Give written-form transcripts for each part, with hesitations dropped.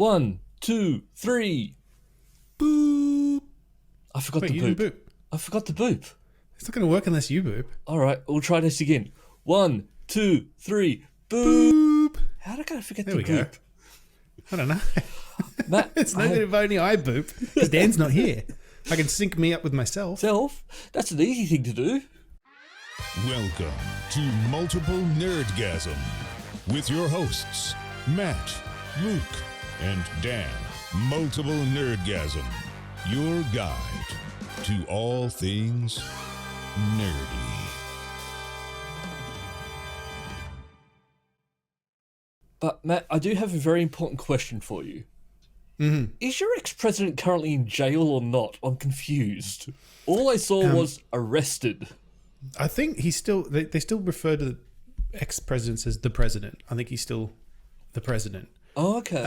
1, 2, 3. Boop. I forgot Wait, to you boop. didn't boop. I forgot to boop. It's not going to work unless you boop. All right, we'll try this again. 1, 2, 3. Boop. Boop. How did I forget There to we boop? go. I don't know. Matt, It's not if only I boop because Dan's not here. I can sync me up with myself. that's an easy thing to do. Welcome to Multiple Nerdgasm with your hosts, Matt, Luke, and Dan. Multiple Nerdgasm, your guide to all things nerdy. But Matt, I do have a very important question for you. Mm-hmm. Is your ex-president currently in jail or not? I'm confused. All I saw was arrested. I think he's still. They still refer to the ex-presidents as the president. I think he's still the president. Oh, okay.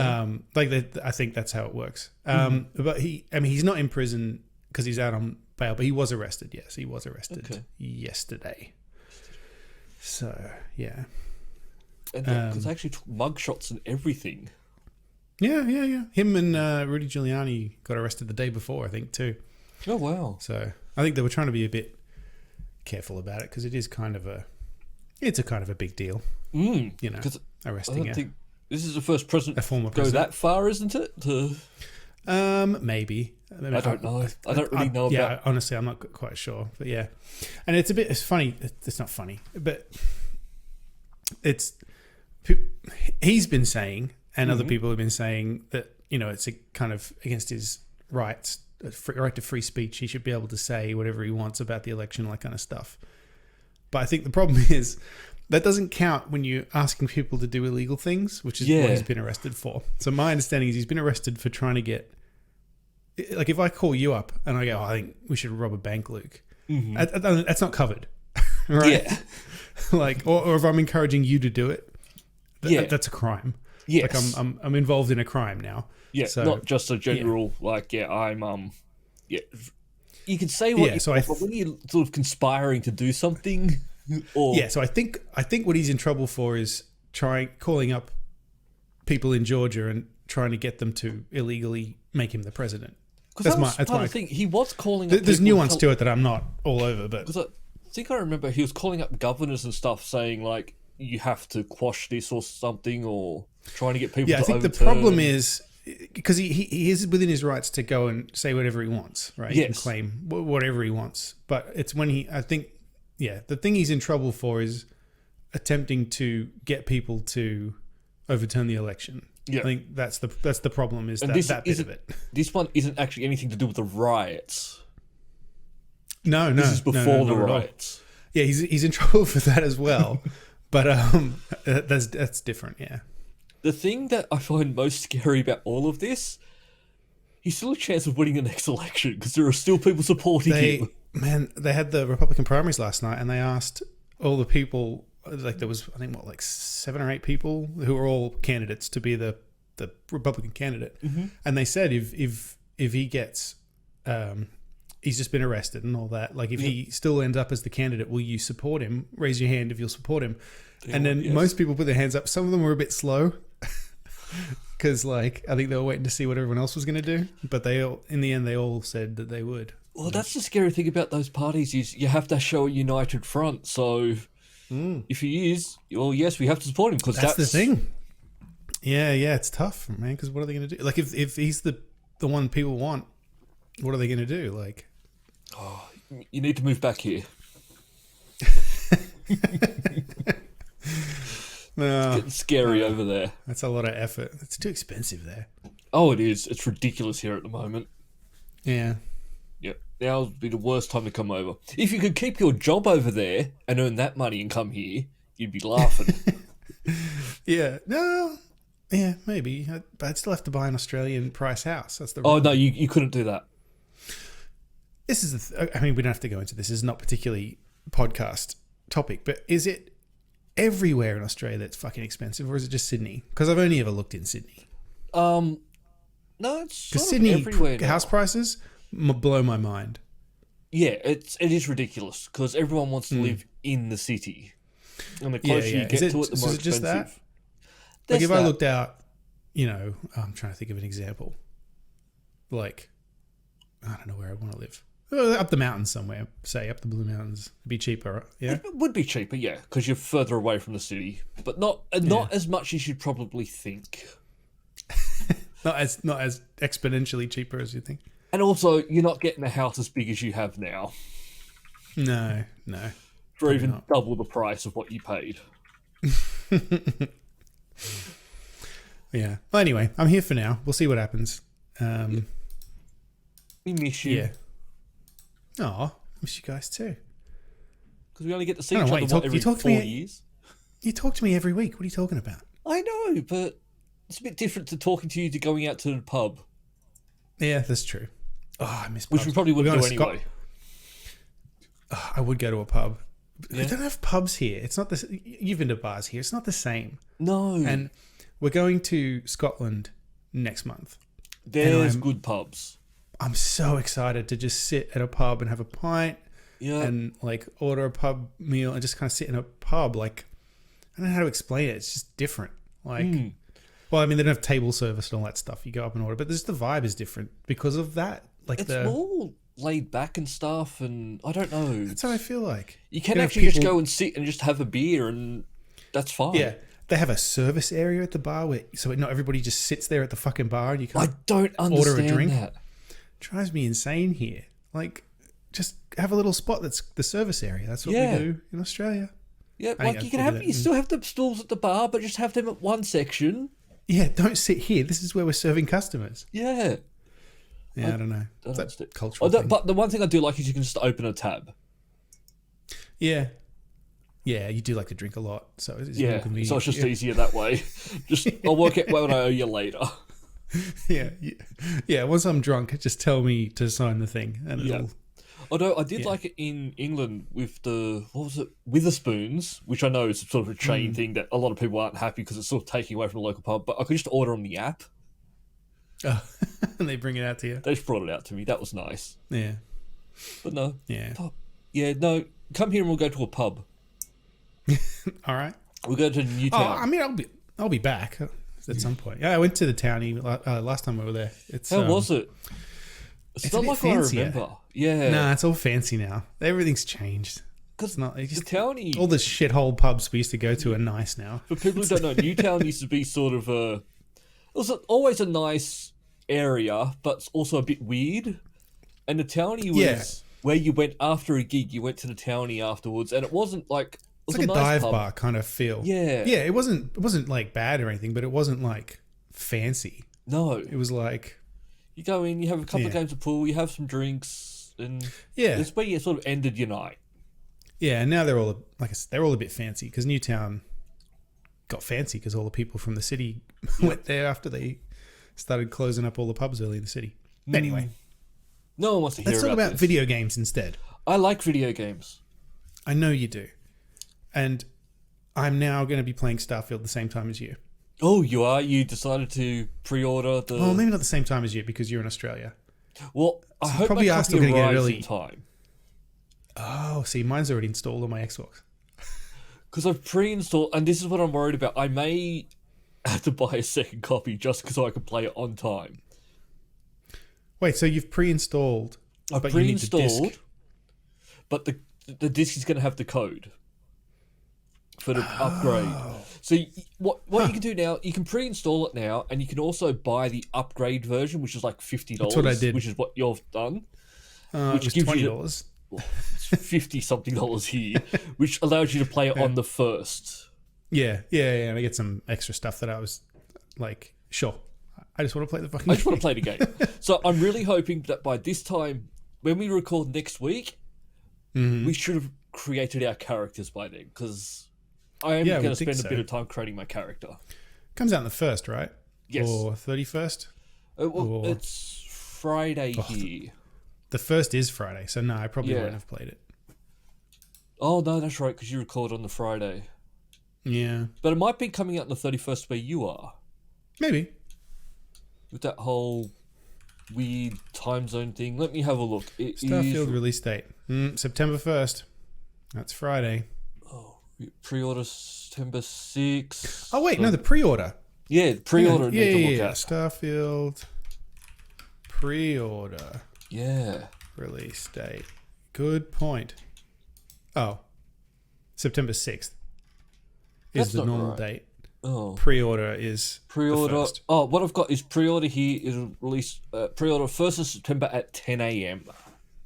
I think that's how it works. But he's not in prison because he's out on bail. But he was arrested. Yes, he was arrested yesterday. So yeah. And because they actually took mugshots and everything. Yeah. Him and Rudy Giuliani got arrested the day before, I think, too. Oh, wow. So I think they were trying to be a bit careful about it because it is kind of a big deal. You know, arresting I think this is the first president a former go president. that far, isn't it? Maybe. I don't know. I don't really know about. Yeah, honestly, I'm not quite sure. But yeah, and it's funny. It's not funny, but he's been saying, and other people have been saying that, you know, it's a kind of against his rights, right to free speech. He should be able to say whatever he wants about the election, all that kind of stuff. But I think the problem is that doesn't count when you're asking people to do illegal things, which is what he's been arrested for. So my understanding is he's been arrested for trying to get, like, if I call you up and I go, I think we should rob a bank, Luke, that's not covered, right? Yeah. Like, or if I'm encouraging you to do it, that's a crime. Yes. Like I'm involved in a crime now. Yeah, so, not just a general, I'm, you can say what but when you're sort of conspiring to do something, or... Yeah, so I think what he's in trouble for is calling up people in Georgia and trying to get them to illegally make him the president. That's my thing. He was calling up there's nuance to it that I'm not all over, but... Because I think I remember he was calling up governors and stuff saying, like, you have to quash this or something, or trying to get people to overturn. The problem is, because he is within his rights to go and say whatever he wants, right? He can claim whatever he wants. But it's when the thing he's in trouble for is attempting to get people to overturn the election. Yeah. I think that's the problem, is that bit of it. This one isn't actually anything to do with the riots. No. This is before the riots. Yeah, he's in trouble for that as well. But that's different, yeah. The thing that I find most scary about all of this, he's still a chance of winning the next election because there are still people supporting him. Man, they had the Republican primaries last night, and they asked all the people, like there was, I think, 7 or 8 people who were all candidates to be the Republican candidate. Mm-hmm. And they said if he gets, he's just been arrested and all that, like if he still ends up as the candidate, will you support him? Raise your hand if you'll support him. And then most people put their hands up. Some of them were a bit slow because, like, I think they were waiting to see what everyone else was going to do. But they all, in the end, they all said that they would. Well, that's the scary thing about those parties, is you have to show a united front. So if he is, well, yes, we have to support him, because that's the thing. Yeah, it's tough, man. Because what are they going to do? Like, if he's the one people want, what are they going to do? Like, you need to move back here. No, it's getting scary over there. That's a lot of effort. It's too expensive there. Oh, it is. It's ridiculous here at the moment. Yeah. Yep. Now would be the worst time to come over. If you could keep your job over there and earn that money and come here, you'd be laughing. Yeah. No. Yeah, maybe. But I'd still have to buy an Australian price house. That's the. Oh, no, you couldn't do that. This is I mean, we don't have to go into this. This is not particularly podcast topic, but is it everywhere in Australia that's fucking expensive, or is it just Sydney? Because I've only ever looked in Sydney. No, it's sort of Sydney everywhere now. House prices blow my mind. Yeah, it is ridiculous because everyone wants to live in the city, and the closer you get to it, the more expensive. Like if I looked out I'm trying to think of an example. Like, I don't know where I want to live. Up the mountains somewhere, say up the Blue Mountains. It'd be cheaper, yeah? It would be cheaper, yeah, because you're further away from the city. But not as much as you'd probably think. not as exponentially cheaper as you think. And also, you're not getting a house as big as you have now. No. For even double the price of what you paid. Yeah. Well, anyway, I'm here for now. We'll see what happens. We miss you. Yeah. Oh, miss you guys too. Because we only get to see each other every 4 years. You talk to me every week. What are you talking about? I know, but it's a bit different to talking to you to going out to the pub. Yeah, that's true. Oh, I miss pubs. Which we probably would do anyway. I would go to a pub. Yeah. I don't have pubs here. It's not the. You've been to bars here. It's not the same. No. And we're going to Scotland next month. There's good pubs. I'm so excited to just sit at a pub and have a pint and like order a pub meal and just kind of sit in a pub. Like, I don't know how to explain it. It's just different. Like, well, I mean, they don't have table service and all that stuff. You go up and order, but just the vibe is different because of that. Like, it's more laid back and stuff, and I don't know. That's how I feel like. You can actually just go and sit and just have a beer, and that's fine. Yeah. They have a service area at the bar so not everybody just sits there at the fucking bar and you can't order a drink. That. Drives me insane here. Like, just have a little spot that's the service area. That's what we do in Australia. Yeah, like you still have the stalls at the bar, but just have them at one section. Yeah, don't sit here. This is where we're serving customers. Yeah. Yeah, I don't know. That's cultural thing. But the one thing I do like is you can just open a tab. Yeah. Yeah, you do like to drink a lot, so it's more convenient. So it's just easier that way. I'll work out what I owe you later. Yeah. Once I'm drunk, just tell me to sign the thing, and it'll. Although I did like it in England with the Witherspoons, which I know is sort of a chain thing that a lot of people aren't happy because it's sort of taking away from the local pub. But I could just order on the app. Oh, and they bring it out to you. They just brought it out to me. That was nice. Yeah. But no. Yeah. Pub. Yeah. No. Come here and we'll go to a pub. All right. We'll go to Newtown. Oh, I mean, I'll be back at some point. Yeah, I went to the townie last time we were there. How was it? It's not like fancier. I remember. Yeah. Nah, it's all fancy now. Everything's changed. Because the townie, all the shithole pubs we used to go to are nice now. For people who don't know, Newtown used to be sort of it was always a nice area, but also a bit weird. And the townie was where you went after a gig. You went to the townie afterwards, and it wasn't like. It's like a dive bar kind of feel. Yeah. Yeah, it wasn't like bad or anything, but it wasn't like fancy. No. It was like you go in, you have a couple of games of pool, you have some drinks, and it's where you sort of ended your night. Yeah, and now they're all a bit fancy because Newtown got fancy because all the people from the city went there after they started closing up all the pubs early in the city. Anyway. No one wants to hear Let's talk about video games instead. I like video games. I know you do. And I'm now going to be playing Starfield the same time as you. Oh, you are? You decided to pre-order the... Well, maybe not the same time as you because you're in Australia. Well, I hope probably my copy arrives in time. Oh, see, mine's already installed on my Xbox. Because I've pre-installed, and this is what I'm worried about. I may have to buy a second copy just because I can play it on time. Wait, so you've pre-installed, but you need the disc? But the disc is going to have the code for the upgrade. So what you can do now, you can pre-install it now, and you can also buy the upgrade version, which is like $50. That's what I did. Which is what you've done. Which gives $20. It's $50-something here, which allows you to play it on the first. Yeah, and I get some extra stuff that I was like, sure, I just want to play the fucking game. I just want to play the game. So I'm really hoping that by this time, when we record next week, we should have created our characters by then, because I am going to spend a bit of time creating my character. Comes out on the 1st, right? Yes. Or 31st? It's Friday here. The 1st is Friday, so no, I probably won't have played it. Oh, no, that's right, because you record on the Friday. Yeah. But it might be coming out on the 31st where you are. Maybe. With that whole weird time zone thing. Let me have a look. Starfield release date. September 1st. That's Friday. Oh, pre-order September 6th. Oh, wait, no, the pre-order. Yeah, pre-order need to look at. Starfield pre-order Yeah. release date. Good point. Oh, September 6th That's is the not normal right. date. Oh. Pre-order is Pre-order. the first. Oh, what I've got is pre-order here is release. Pre-order 1st of September at 10 a.m.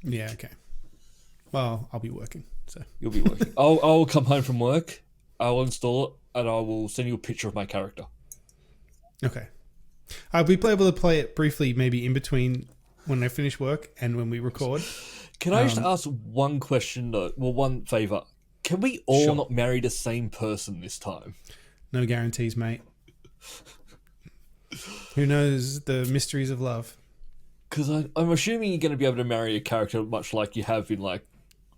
Yeah, okay. Well, I'll be working, so. You'll be working. I'll come home from work. I'll install it, and I will send you a picture of my character. Okay. I'll be able to play it briefly, maybe in between when I finish work and when we record. Can I just ask one question, though? Well, one favour. Can we all Sure. not marry the same person this time? No guarantees, mate. Who knows the mysteries of love? Because I'm assuming you're going to be able to marry a character much like you have in, like,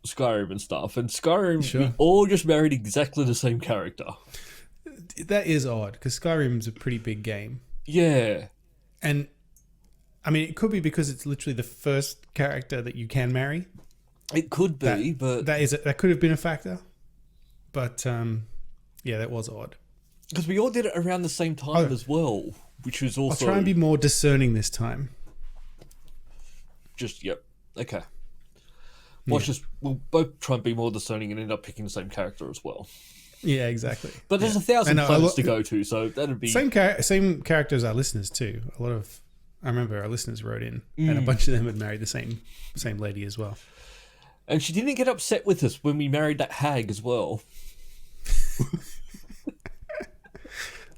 Skyrim and stuff. And Skyrim, Sure. we all just married exactly the same character. That is odd, because Skyrim's a pretty big game. Yeah. And, I mean, it could be because it's literally the first character that you can marry. It could be, but... That could have been a factor. But, yeah, that was odd. Because we all did it around the same time as well, which was also... I'll try and be more discerning this time. Just, yep. Okay. We'll both try and be more discerning and end up picking the same character as well. Yeah, exactly. But there's 1,000 planets to go to, so that'd be... Same character as our listeners, too. I remember our listeners wrote in, and a bunch of them had married the same lady as well. And she didn't get upset with us when we married that hag as well.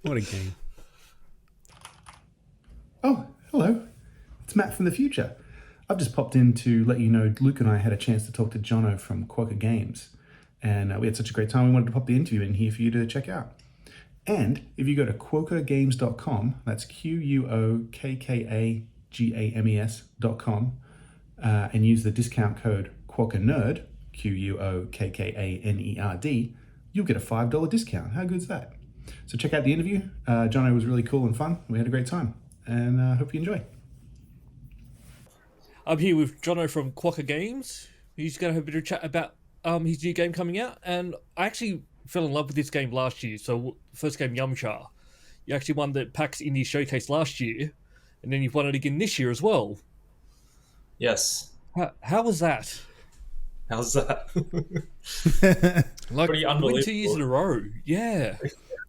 What a game. Oh, hello. It's Matt from the future. I've just popped in to let you know Luke and I had a chance to talk to Jono from Quokka Games. And we had such a great time, we wanted to pop the interview in here for you to check out. And if you go to quokkagames.com, that's QUOKKAGAMES.com, and use the discount code QuokkaNerd, QUOKKANERD, you'll get a $5 discount. How good's that? So check out the interview. Jono was really cool and fun. We had a great time. And I hope you enjoy. I'm here with Jono from Quokka Games. He's going to have a bit of chat about his new game coming out. And I actually fell in love with this game last year. So first game, Yamcha. You actually won the PAX Indie Showcase last year. And then you've won it again this year as well. Yes. How was that? How's that? Like, Pretty win 2 years in a row. Yeah.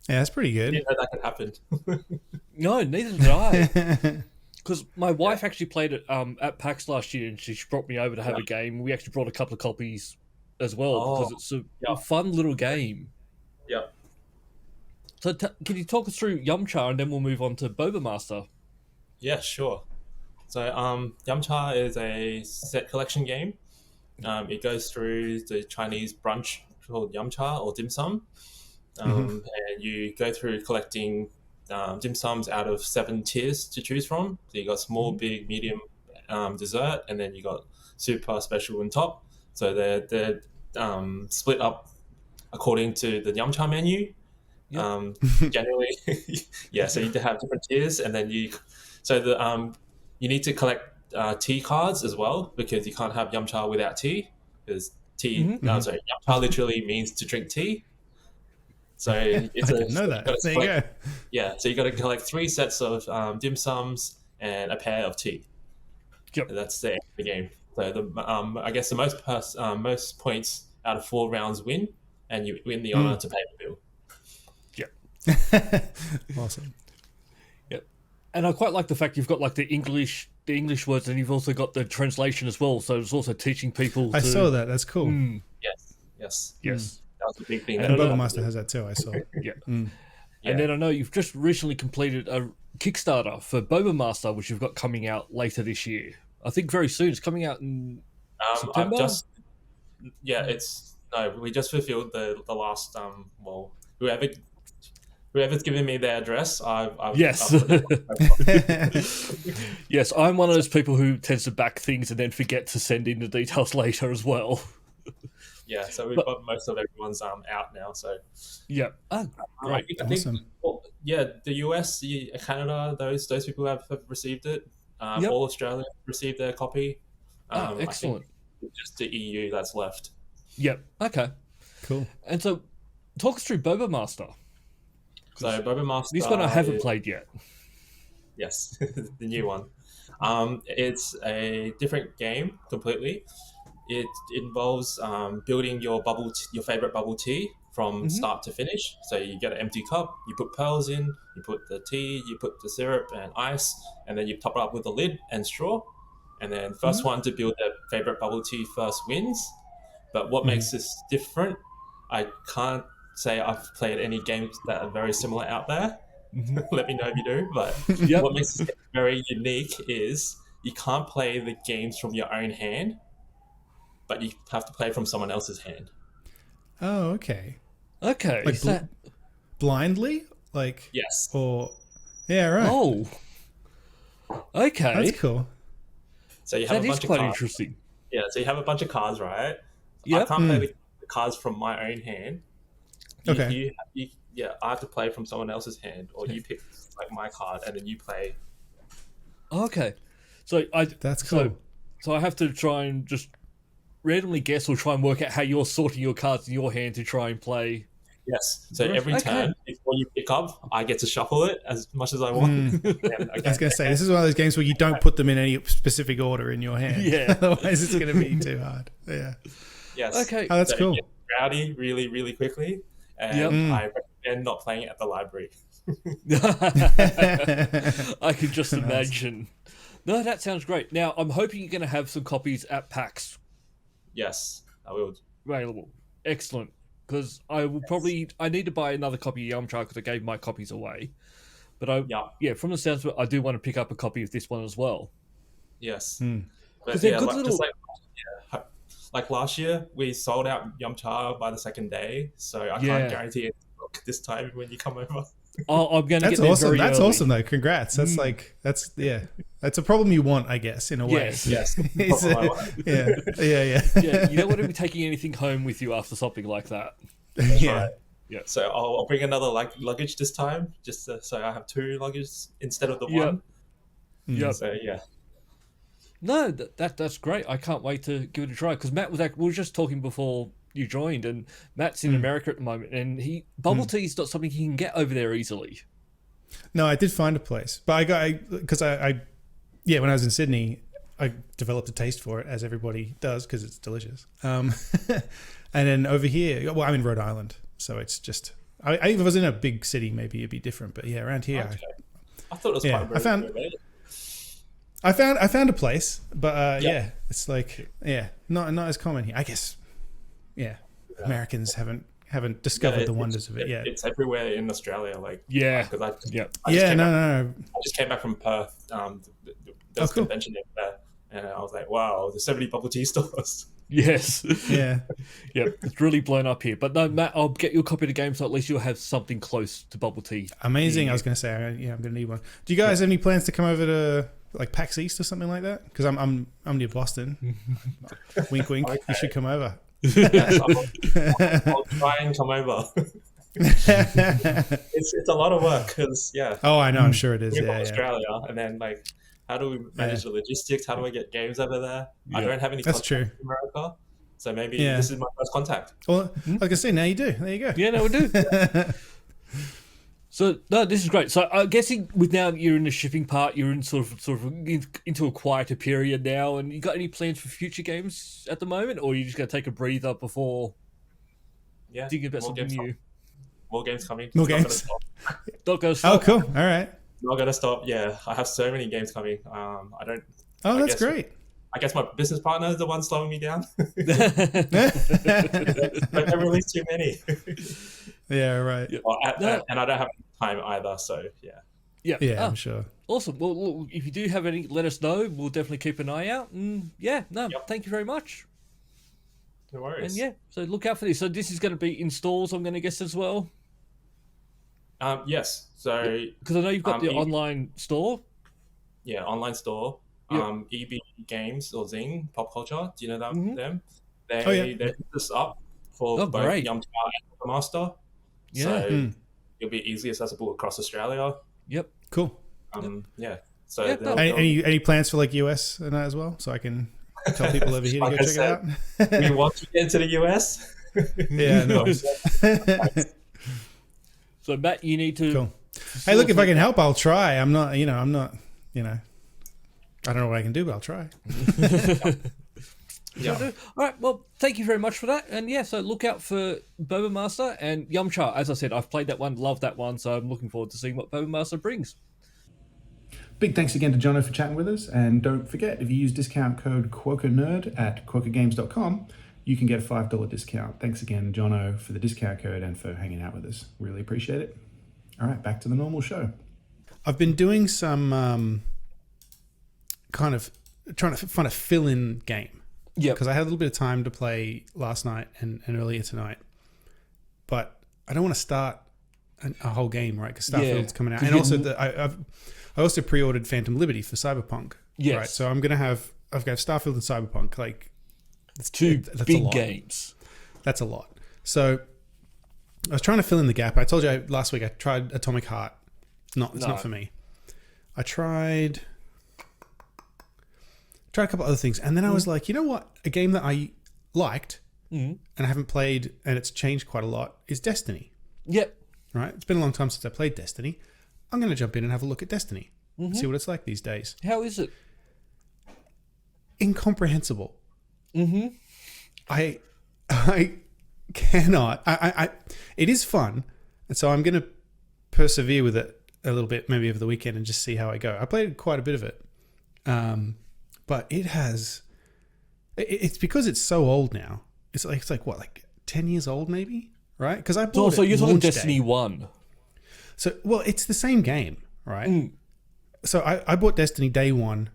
Yeah, that's pretty good. I didn't know that could happen. No, neither did I. Because my wife actually played it at PAX last year, and she brought me over to have a game. We actually brought a couple of copies as well, because it's a fun little game. Yeah. So can you talk us through Yamcha, and then we'll move on to Boba Master? Yeah, sure. So Yamcha is a set collection game. It goes through the Chinese brunch called Yamcha or dim sum. And you go through collecting dim sums out of 7 tiers to choose from. So you got small, big, medium, dessert, and then you got super, special, and top. So they're split up according to the Yamcha menu. Generally, yeah. So you have different tiers, and then you need to collect tea cards as well, because you can't have Yamcha without tea, because Yamcha literally means to drink tea. So it's I didn't know that. There you go. Yeah, so you got to collect 3 sets of dim sums and a pair of tea. Yep. And that's the end of the game. So I guess the most points out of 4 rounds win, and you win the honor to pay the bill. Awesome. Yep. And I quite like the fact you've got like the English words, and you've also got the translation as well. So it's also teaching people. I saw that. That's cool. Yes. Yes. That was a big thing. And Boba Master has that too, I saw. Yeah. And then I know you've just recently completed a Kickstarter for Boba Master, which you've got coming out later this year. I think very soon. It's coming out in September? We just fulfilled the last, whoever's given me their address, Yes. Yes, I'm one of those people who tends to back things and then forget to send in the details later as well. Yeah, so we've got most of everyone's out now. So yeah, great, I think, awesome. The US, Canada, those people have received it. All Australia received their copy. Excellent. I think just the EU that's left. Yep. Okay. Cool. And so, talk us through Boba Master. So Boba Master. This one I haven't is- played yet. Yes, the new one. It's a different game completely. It involves building your your favorite bubble tea from start to finish. So you get an empty cup, you put pearls in, you put the tea, you put the syrup and ice, and then you top it up with a lid and straw. And then first one to build their favorite bubble tea first wins. But what makes this different? I can't say I've played any games that are very similar out there. Let me know if you do. But Yep. what makes this game very unique is you can't play the games from your own hand, but you have to play from someone else's hand. Oh, okay. Okay. Like is that- blindly, like Yes. or yeah, right. Oh. Okay. That's cool. So you have That a is bunch of quite cards. interesting. Yeah, so you have a bunch of cards, right? I Yep. can't play the cards from my own hand. Okay. Yeah, I have to play from someone else's hand, or you pick like my card and then you play. Okay. So That's cool. So I have to try and just randomly guess or try and work out how you're sorting your cards in your hand to try and play. Yes. So every Okay. turn, before you pick up, I get to shuffle it as much as I want. And, I was going to say, this is one of those games where you don't put them in any specific order in your hand. Yeah. Otherwise, it's going to be too hard. Yeah. yes. Okay. Oh, that's So cool. it gets rowdy really, really quickly, and Yep. I recommend not playing it at the library. I can just imagine. No, that sounds great. Now, I'm hoping you're going to have some copies at PAX Yes, I will. available. Excellent. Because I will probably... I need to buy another copy of Yamcha because I gave my copies away. But Yeah. from the sounds of it, I do want to pick up a copy of this one as well. Yes. Hmm. But they're yeah, good like, little- just like last year, we sold out Yamcha by the second day, so I Yeah. can't guarantee it this time when you come over. Oh, I'm going to That's get there awesome. very That's early. awesome, though. Congrats. That's that's a problem you want, I guess, in a way. Yes. Yes. It's, Proper one. yeah. Yeah, you don't want to be taking anything home with you after something like that. Yeah. Right. So I'll bring another luggage this time, just so I have two luggage instead of the Yep. one. Yep. So yeah. No, that's great. I can't wait to give it a try because Matt was we were just talking before you joined, and Matt's in America at the moment, and bubble tea is not something he can get over there easily. No, I did find a place, but because I when I was in Sydney, I developed a taste for it, as everybody does, because it's delicious. And then over here, well, I'm in Rhode Island, so it's just. If I was in a big city, maybe it'd be different, but yeah, around here, Okay. I thought it was Yeah, quite I found- rare. I found a place, but Yeah. yeah, it's like not as common here, I guess. Yeah, Americans haven't discovered the wonders of it yet. It's everywhere in Australia, like Yeah. because I Yeah. I just came back- No. I just came back from Perth. There was a cool. convention there, and I was like, wow, there's so many bubble tea stores. Yes. Yeah. Yeah. It's really blown up here. But no, Matt, I'll get you a copy of the game so at least you'll have something close to bubble tea. Amazing. I was going to say, I'm going to need one. Do you guys have any plans to come over to like PAX East or something like that? Because I'm near Boston. Wink, wink. Okay. You should come over. I'll try and come over. It's a lot of work because Oh, I know. I'm sure it is. we're from Yeah. Australia, and then like, how do we manage the logistics? How do I get games over there? I don't have any. That's contacts in America, so maybe Yeah. this is my first contact. Well, I was going to say, now you do. There you go. Yeah, no, we do. So no, this is great. So I'm guessing with now you're in the shipping part, you're in sort of into a quieter period now, and you got any plans for future games at the moment, or you just going to take a breather before Yeah, thinking about more something games new? More games coming. More It's not games? gonna stop. Not going to Oh, stop. cool. All right. Not gonna stop. Yeah, I have so many games coming. I don't. Oh, I that's guess- great. I guess my business partner is the one slowing me down. Yeah, I don't release too many. right. Yeah. Well, No. and I don't have time either. So yeah. Yeah. Yeah, Ah, I'm sure. awesome. Well, look, if you do have any, let us know. We'll definitely keep an eye out. And yeah, no, Yep. thank you very much. No worries. And yeah, so look out for this. So this is going to be in stores, I'm going to guess as well, Yes. So because I know you've got the EB online store. yeah, online store. Yep. EB Games or Zing Pop Culture. Do you know them? Mhm. Them? Oh, yeah. They put this up for Oh, both great. Yamcha and Boba Master. Yeah. So it'll be easily accessible across Australia. Yep. Cool. Yeah. So Yeah, they'll- no. Any plans for like US and that as well? So I can tell people over here to Like go I check it out. we want to get into the US. Yeah, no. So Matt, you need to. Cool. Hey, look, if I can help, I'll try. I'm not. I don't know what I can do, but I'll try. Yeah. All right. Well, thank you very much for that. And yeah, so look out for Boba Master and Yamcha. As I said, I've played that one, loved that one, so I'm looking forward to seeing what Boba Master brings. Big thanks again to Jono for chatting with us. And don't forget, if you use discount code QuokkaNerd at QuokkaGames.com, you can get a $5 discount. Thanks again, Jono, for the discount code and for hanging out with us. Really appreciate it. All right, back to the normal show. I've been doing some kind of trying to find a fill-in game. Yeah. Because I had a little bit of time to play last night and earlier tonight. But I don't want to start a whole game, right? Because Starfield's coming out. And also, I also pre-ordered Phantom Liberty for Cyberpunk. Yes. Right? So I've got Starfield and Cyberpunk. Like, It's two that's a big lot. games. That's a lot. So I was trying to fill in the gap. I told you last week I tried Atomic Heart. It's not for me. I tried a couple other things, and then I was like, you know what? A game that I liked and I haven't played, and it's changed quite a lot, is Destiny. Yep. Right? It's been a long time since I played Destiny. I'm going to jump in and have a look at Destiny, see what it's like these days. How is it? Incomprehensible. I cannot. It is fun, and so I'm going to persevere with it a little bit, maybe over the weekend, and just see how I go. I played quite a bit of it, but it's because it's so old now. It's like what, like 10 years old, maybe, right? Because I bought So it you're talking launch Destiny day. 1. So, well, it's the same game, right? So I bought Destiny day one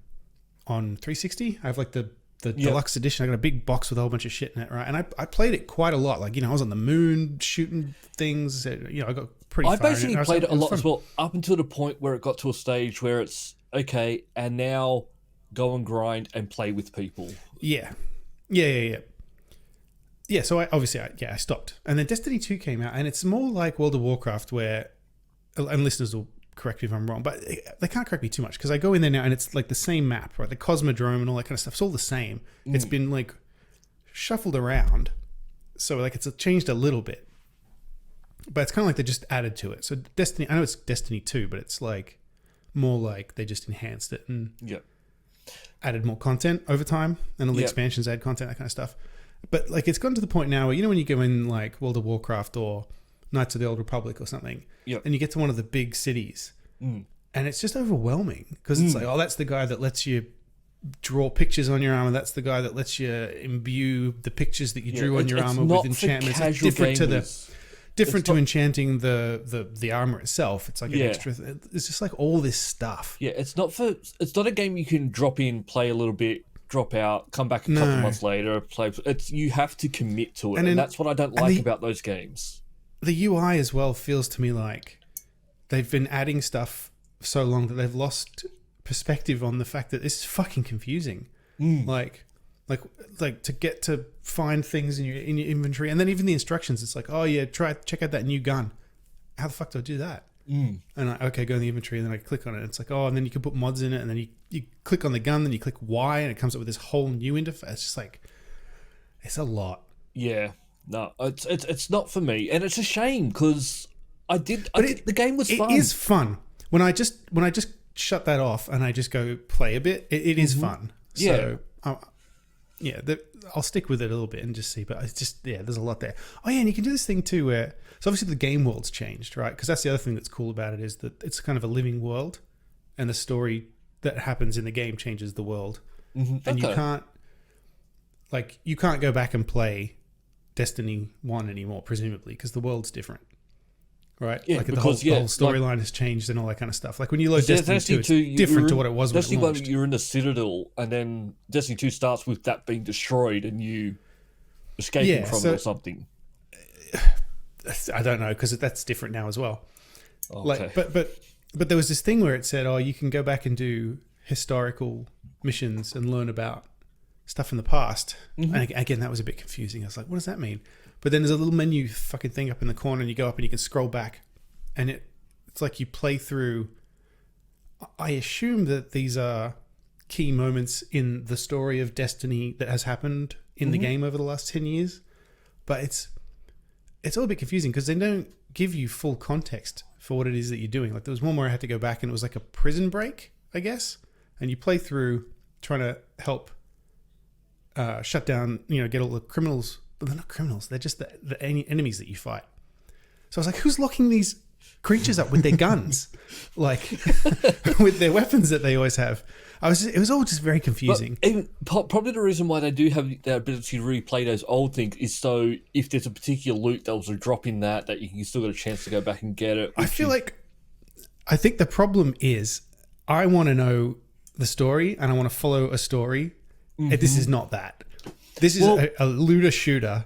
on 360. I have like the deluxe edition. I got a big box with a whole bunch of shit in it, right? And I played it quite a lot. Like, I was on the moon shooting things. I got pretty I far in basically it. played it a lot fun. as well, up until the point where it got to a stage where it's, okay, and now go and grind and play with people. Yeah, so I stopped. And then Destiny 2 came out, and it's more like World of Warcraft where, and listeners will correct me if I'm wrong, but they can't correct me too much because I go in there now and it's like the same map, right? The Cosmodrome and all that kind of stuff. It's all the same. It's been like shuffled around. So like it's changed a little bit. But it's kind of like they just added to it. So Destiny, I know it's Destiny 2, but it's like more like they just enhanced it and added more content over time, and all the expansions add content, that kind of stuff. But like it's gotten to the point now where, when you go in like World of Warcraft or Knights of the Old Republic or something, and you get to one of the big cities, and it's just overwhelming because it's like, oh, that's the guy that lets you draw pictures on your armor. That's the guy that lets you imbue the pictures that you drew on your armor with enchantments. It's different to enchanting the armor itself. It's like an extra. It's just like all this stuff. Yeah, it's not a game you can drop in, play a little bit, drop out, come back a couple months later, play. You have to commit to it, and that's what I don't like about those games. The UI as well feels to me like they've been adding stuff so long that they've lost perspective on the fact that this is fucking confusing. Like to get to find things in your inventory, and then even the instructions. It's like, oh yeah, check out that new gun. How the fuck do I do that? And go in the inventory, and then I click on it. And it's like, oh, and then you can put mods in it, and then you click on the gun, then you click Y, and it comes up with this whole new interface. It's just like, it's a lot. Yeah. No, it's not for me, and it's a shame because the game was fun. It is fun when I just shut that off and I just go play a bit. It is fun. So I'll stick with it a little bit and just see. But it's just there's a lot there. Oh yeah, and you can do this thing too where obviously the game world's changed, right? Because that's the other thing that's cool about it is that it's kind of a living world, and the story that happens in the game changes the world, and you can't go back and play Destiny 1 anymore, presumably, because the world's different, right? Yeah, the whole storyline has changed and all that kind of stuff. Like when you load Destiny 2, it's different to what it was when it launched. Destiny 1, you're in the Citadel, and then Destiny 2 starts with that being destroyed and you escaping from it or something. I don't know, because that's different now as well. Okay. But there was this thing where it said, oh, you can go back and do historical missions and learn about stuff in the past. And again, that was a bit confusing. I was like, what does that mean? But then there's a little menu fucking thing up in the corner, and you go up and you can scroll back, and it's like you play through. I assume that these are key moments in the story of Destiny that has happened in the game over the last 10 years, but it's all a bit confusing because they don't give you full context for what it is that you're doing. Like there was one where I had to go back and it was like a prison break, I guess, and you play through trying to help shut down, get all the criminals. But they're not criminals. They're just the enemies that you fight. So I was like, who's locking these creatures up with their guns? Like, with their weapons that they always have. It was all just very confusing. Probably the reason why they do have the ability to replay those old things is so if there's a particular loot that was a drop in that you can still get a chance to go back and get it. I think the problem is I want to know the story and I want to follow a story. Mm-hmm. This is not that. This is a looter shooter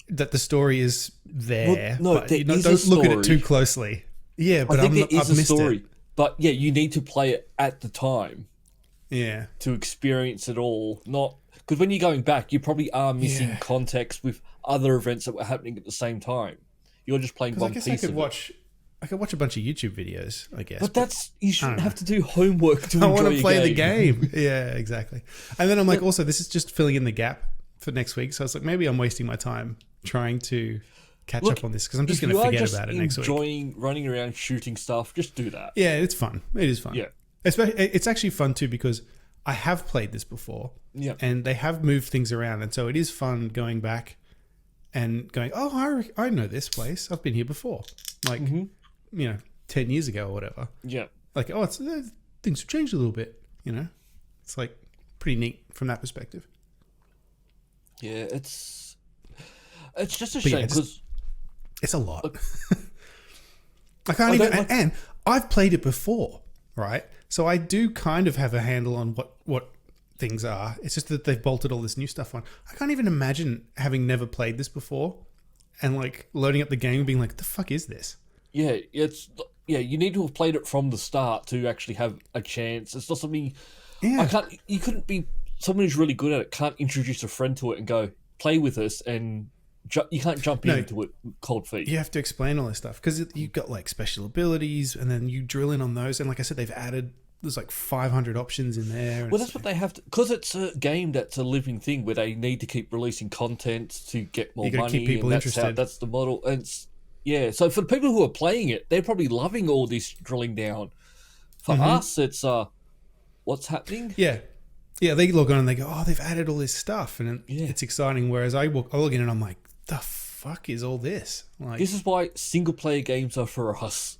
that the story is there. Well, no, but don't look at it too closely. Yeah, but I've missed it. But yeah, you need to play it at the time. Yeah. To experience it all. Not because when you're going back, you probably are missing context with other events that were happening at the same time. You're just playing one piece of it. I could watch a bunch of YouTube videos, I guess. But you shouldn't have to do homework to enjoy I want to play the game. game. Yeah, exactly. And then I'm like, also, this is just filling in the gap for next week. So I was like, maybe I'm wasting my time trying to catch up on this because I'm just going to forget about it next week. Enjoying running around shooting stuff, just do that. Yeah, it's fun. It is fun. Yeah. It's actually fun too because I have played this before. Yeah. And they have moved things around. And so it is fun going back and going, oh, I know this place. I've been here before. Like, 10 years ago or whatever. Yeah. Like, things have changed a little bit, It's like pretty neat from that perspective. Yeah, it's just a shame because it's a lot. I can't even, and I've played it before, right? So I do kind of have a handle on what things are. It's just that they've bolted all this new stuff on. I can't even imagine having never played this before and like loading up the game and being like, the fuck is this? Yeah, you need to have played it from the start to actually have a chance. It's not something you couldn't be someone who's really good at it can't introduce a friend to it and go play with us and you can't jump into it cold feet. You have to explain all this stuff because you've got like special abilities and then you drill in on those. And like I said, there's like 500 options in there. Well, that's what they have to, because it's a game that's a living thing where they need to keep releasing content to get more money. Keep people interested. That's the model. And so for the people who are playing it, they're probably loving all this drilling down. For us, it's what's happening? Yeah, they log on and they go, oh, they've added all this stuff, and it's exciting. Whereas I log in and I'm like, the fuck is all this? Like, this is why single player games are for us.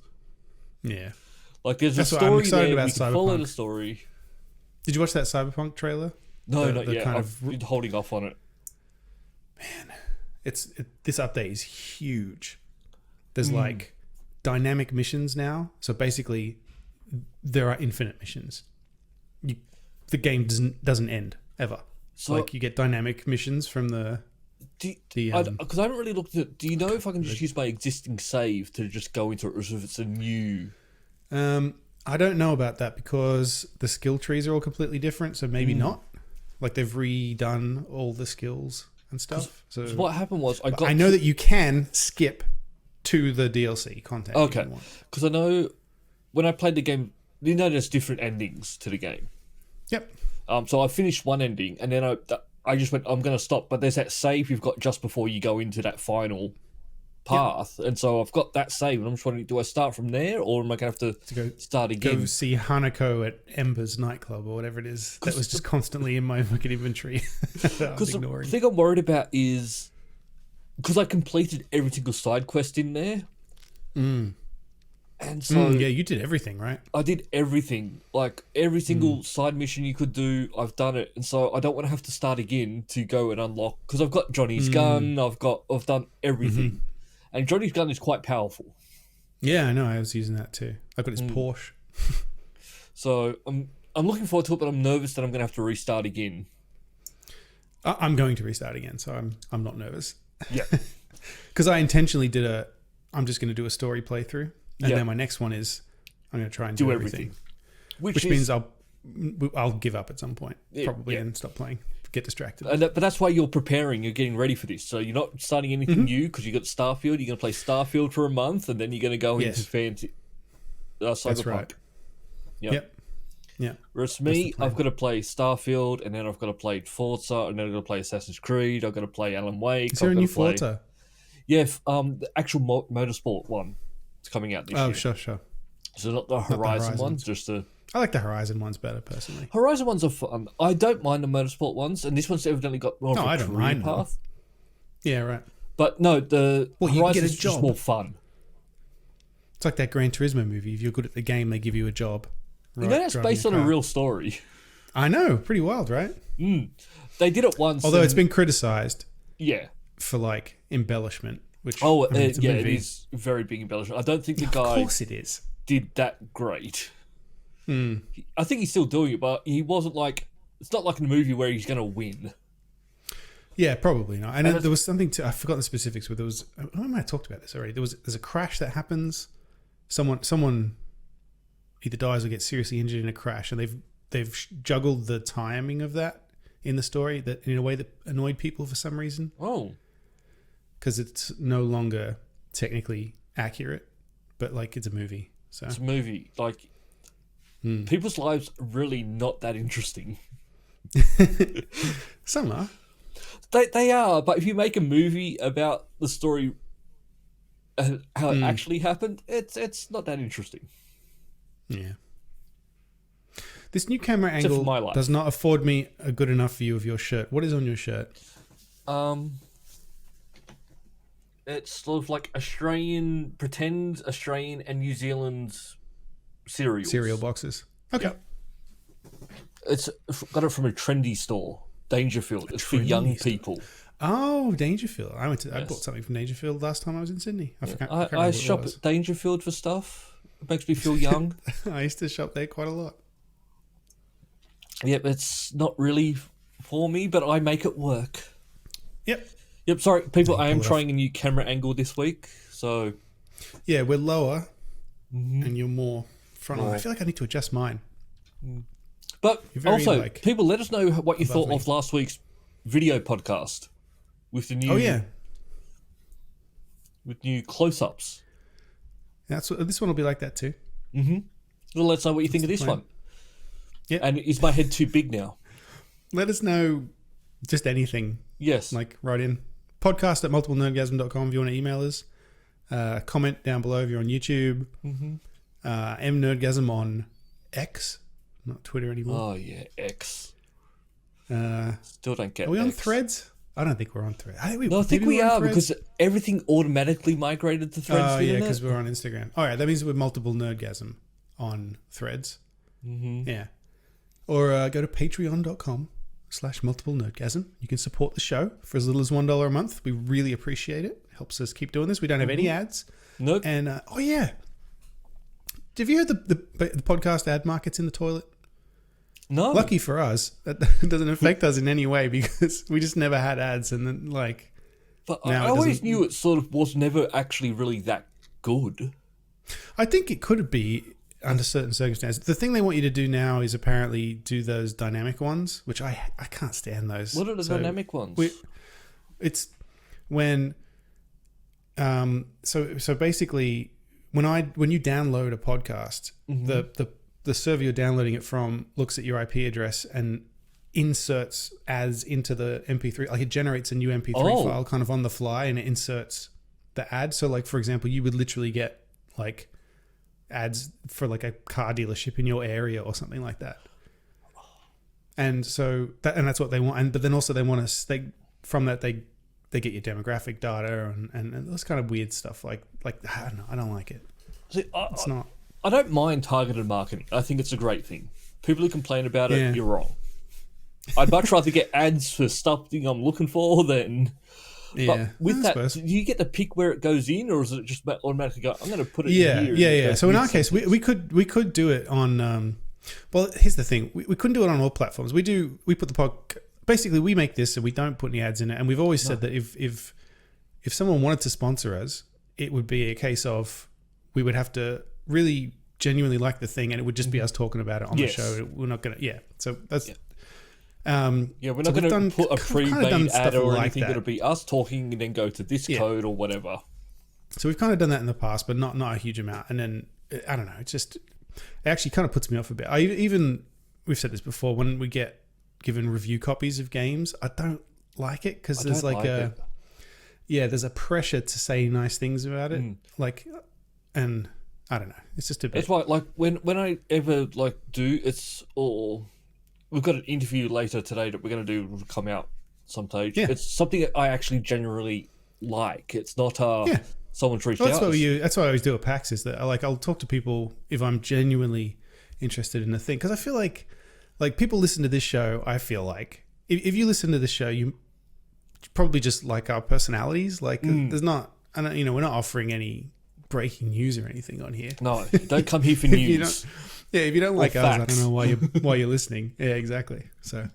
Yeah, like there's That's a story I'm excited there. About we can follow the story. Did you watch that Cyberpunk trailer? No, not yet. I've been holding off on it. Man, this update is huge. There's like dynamic missions now, so basically there are infinite missions. The game doesn't end ever. So like you get dynamic missions from the. Because I haven't really looked at it. Do you know if I can just use my existing save to just go into it, or if it's a new? I don't know about that because the skill trees are all completely different. So maybe not. Like they've redone all the skills and stuff. So what happened was I know that you can skip to the DLC content. Okay, because I know when I played the game, there's different endings to the game. Yep. So I finished one ending, and then I just went, I'm going to stop. But there's that save you've got just before you go into that final path, and so I've got that save, and I'm just wondering, do I start from there, or am I going to have to go start again? Go see Hanako at Ember's nightclub or whatever it is. That was just constantly in my fucking inventory. Because the thing I'm worried about is because I completed every single side quest in there. And so you did everything, right? I did everything. Like every single side mission you could do, I've done it. And so I don't want to have to start again to go and unlock, because I've got Johnny's gun, I've done everything. And Johnny's gun is quite powerful. Yeah, I know. I was using that too. I've got his Porsche. So I'm looking forward to it, but I'm nervous that I'm going to have to restart again. I'm going to restart again, so I'm not nervous. Yeah. Because I intentionally I'm just going to do a story playthrough. And then my next one is I'm going to try and do everything. Which means I'll give up at some point, probably, and stop playing, get distracted. But that's why you're preparing, you're getting ready for this. So you're not starting anything new because you got Starfield. You're going to play Starfield for a month, and then you're going to go into Cyberpunk. That's right. Yep. Yeah. Whereas me, I've got to play Starfield, and then I've got to play Forza, and then I've got to play Assassin's Creed. I've got to play Alan Wake. Is there a new Forza? Yeah, the actual motorsport one is coming out this year. Oh, sure. So not the Horizon one, Horizons. just the I like the Horizon ones better, personally. Horizon ones are fun. I don't mind the motorsport ones, and this one's evidently got more of I a don't career mind them. path. Yeah, right. But no, the Well, you Horizon get a is just job. more fun. It's like that Gran Turismo movie. If you're good at the game, they give you a job. You know, that's driving based on a car. real story. I know. Pretty wild, right? They did it once. Although it's and- been criticized yeah. for like embellishment. Which Oh, I mean, it's a yeah, movie. it is very big embellishment. I don't think the Of guy course it is. did that great. I think he's still doing it, but he wasn't like. It's not like in a movie where he's going to win. Yeah, probably not. And And there was something to, I've forgotten the specifics, but there was, I might have talked about this already. There's a crash that happens. Someone either dies or gets seriously injured in a crash, and they've juggled the timing of that in the story that in a way that annoyed people for some reason, Oh, because it's no longer technically accurate, but like it's a movie. So it's a movie. Like, people's lives are really not that interesting. some are. They are, but if you make a movie about the story, how it actually happened, it's not that interesting. Yeah. This new camera Except for angle my life. does not afford me a good enough view of your shirt. What is on your shirt? It's sort of like pretend Australian and New Zealand cereals. Cereal boxes. Okay. It's got it from a trendy store, Dangerfield. It's for young trendy store. people. Oh, Dangerfield. I Yes. bought something from Dangerfield last time I was in Sydney. I can't I remember shop what at Dangerfield for stuff. It makes me feel young. it was. I used to shop there quite a lot. Yep, it's not really for me, but I make it work. Yep. Yep, sorry, people, I am pull it off. trying a new camera angle this week, so... Yeah, we're lower and you're more front on. More. I feel like I need to adjust mine. But You're very, also, like, people, let us know what you above thought me. of last week's video podcast with the new... Oh, yeah. With new close-ups. This one will be like that too. Well, let us know what you think of this plan. one. Yep. And is my head too big now? Let us know just anything. Yes. Like, write in. Podcast at multiplenerdgasm.com if you want to email us. Comment down below if you're on YouTube. mnerdgasm on X, not Twitter anymore. Oh, yeah, X. Are Still don't get we on X. Threads? I don't think we're on Threads. I No, I think we are, because everything automatically migrated to Threads. Oh, yeah, didn't because it? we're on Instagram. All right, that means we're multiple nerdgasm on Threads. Yeah. Or go to patreon.com/multiple nerdgasm. You can support the show for as little as $1 a month. We really appreciate it. Helps us keep doing this. We don't have any ads. Nope. And, oh, yeah. Have you heard the podcast ad market's in the toilet? No. Lucky for us, that doesn't affect us in any way because we just never had ads. And then, like, But now I it always doesn't- knew it sort of was never actually really that good. I think it could be under certain circumstances. The thing they want you to do now is apparently do those dynamic ones, which I can't stand those. What are the dynamic ones? It's when so basically when you download a podcast, the server you're downloading it from looks at your IP address and inserts ads into the MP3. Like, it generates a new MP3 file kind of on the fly, and it inserts the ad. So, like, for example, you would literally get like ads for like a car dealership in your area or something like that. And so that's what they want. But then also they want us, they get your demographic data and those kind of weird stuff. Like I don't know, I don't like it. See, It's not. I don't mind targeted marketing. I think it's a great thing. People who complain about it, Yeah. you're wrong. I'd much rather get ads for stuff that I'm looking for than... Yeah. But with I that, suppose. do you get to pick where it goes in, or is it just automatically go, I'm going to put it Yeah, in here? yeah, and it yeah. goes So in with our case, something? we could do it on. Well, here's the thing: we couldn't do it on all platforms. We put the basically we make this and we don't put any ads in it. And we've always said that if someone wanted to sponsor us, it would be a case of we would have to really genuinely like the thing, and it would just be us talking about it on Yes. the show. We're not gonna. Yeah. So that's. Yeah. Yeah, We're not going to put a pre-made ad or anything. That. It'll be us talking and then go to this code or whatever. So we've kind of done that in the past, but not a huge amount. And then I don't know, it actually kind of puts me off a bit. We've said this before, when we get given review copies of games, I don't like it because there's like there's a pressure to say nice things about it. And I don't know. It's just a bit. That's why, like, when I ever do, it's all. We've got an interview later today that we're going to do. Will come out sometime. Yeah. It's something that I actually generally like. It's not someone's reached out. That's what I always do at PAX. Is that I'll talk to people if I'm genuinely interested in a thing, because I feel like people listen to this show. I feel like if you listen to this show, you probably just like our personalities. Like there's not. I don't. We're not offering any breaking news or anything on here. No, don't come here for news. If you don't like us, I don't know why you're listening. Yeah, exactly. So,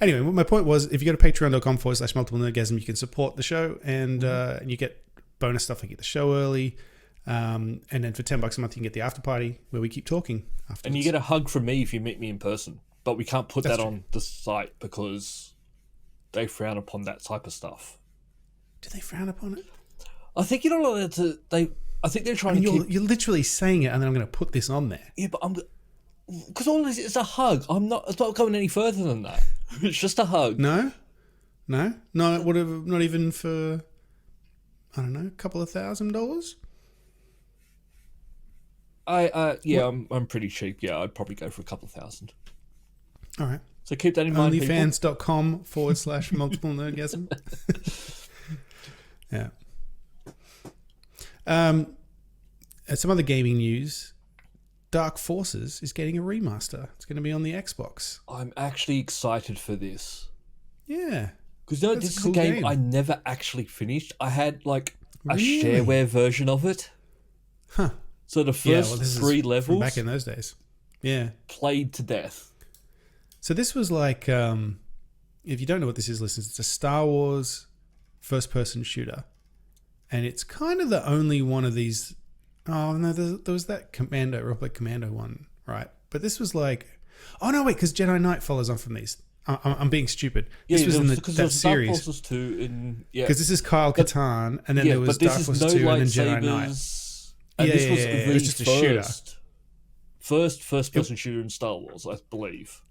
anyway, my point was, if you go to patreon.com/multiplenerdgasm, you can support the show, and you get bonus stuff like you get the show early, and then for $10 a month you can get the after party where we keep talking afterwards. And you get a hug from me if you meet me in person, but we can't put that on the site because they frown upon that type of stuff. Do they frown upon it? I think you're not allowed to. I think they're trying to keep... You're literally saying it, and then I'm going to put this on there. Yeah, but because all this is a hug. It's not going any further than that. It's just a hug. No, whatever. Not even for, I don't know, a couple of $1,000. I'm pretty cheap. Yeah, I'd probably go for a couple of thousand. All right. So keep that in mind. Onlyfans.com/multiple nerdgasm. Yeah. Some other gaming news. Dark Forces is getting a remaster. It's going to be on the Xbox. I'm actually excited for this. Yeah. Because this is a game I never actually finished. I had a Really? shareware version of it. Huh. So the first this is 3 from levels back in those days. Yeah. played to death. So this was like, if you don't know what this is, listeners, it's a Star Wars first-person shooter. And it's kind of the only one of these... Oh, no, there was that Republic Commando one, right? But this was like... Oh, no, wait, because Jedi Knight follows on from these. I'm being stupid. This was in that series. Dark Forces 2 in... Yeah. Because this is Kyle Katarn, and then there was Dark Forces 2 and then Jedi Knight. And this was it was just a shooter. First-person shooter in Star Wars, I believe.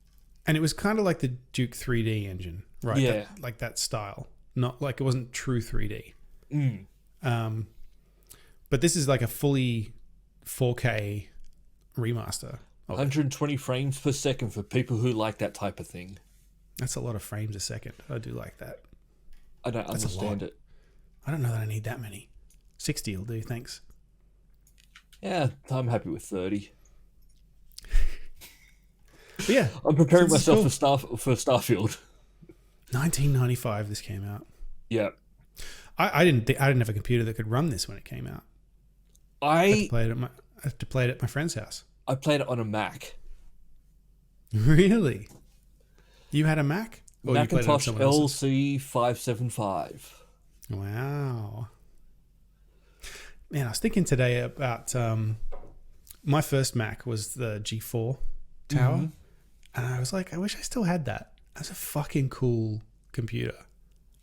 And it was kind of like the Duke 3D engine, right? Yeah. Like that style. Not like it wasn't true 3D. But this is like a fully 4K remaster. 120 frames per second for people who like that type of thing. That's a lot of frames a second. I do like that. I don't understand it. I don't know that I need that many. 60 will do, thanks. Yeah, I'm happy with 30. But yeah. I'm preparing myself cool. for Starfield. 1995 this came out. Yeah. I didn't have a computer that could run this when it came out. I had to play it at my friend's house. I played it on a Mac. Really? You had a Mac? Or Macintosh you played it on LC575. Wow. Man, I was thinking today about my first Mac was the G4 Tower. And I was like, I wish I still had that. That's a fucking cool computer.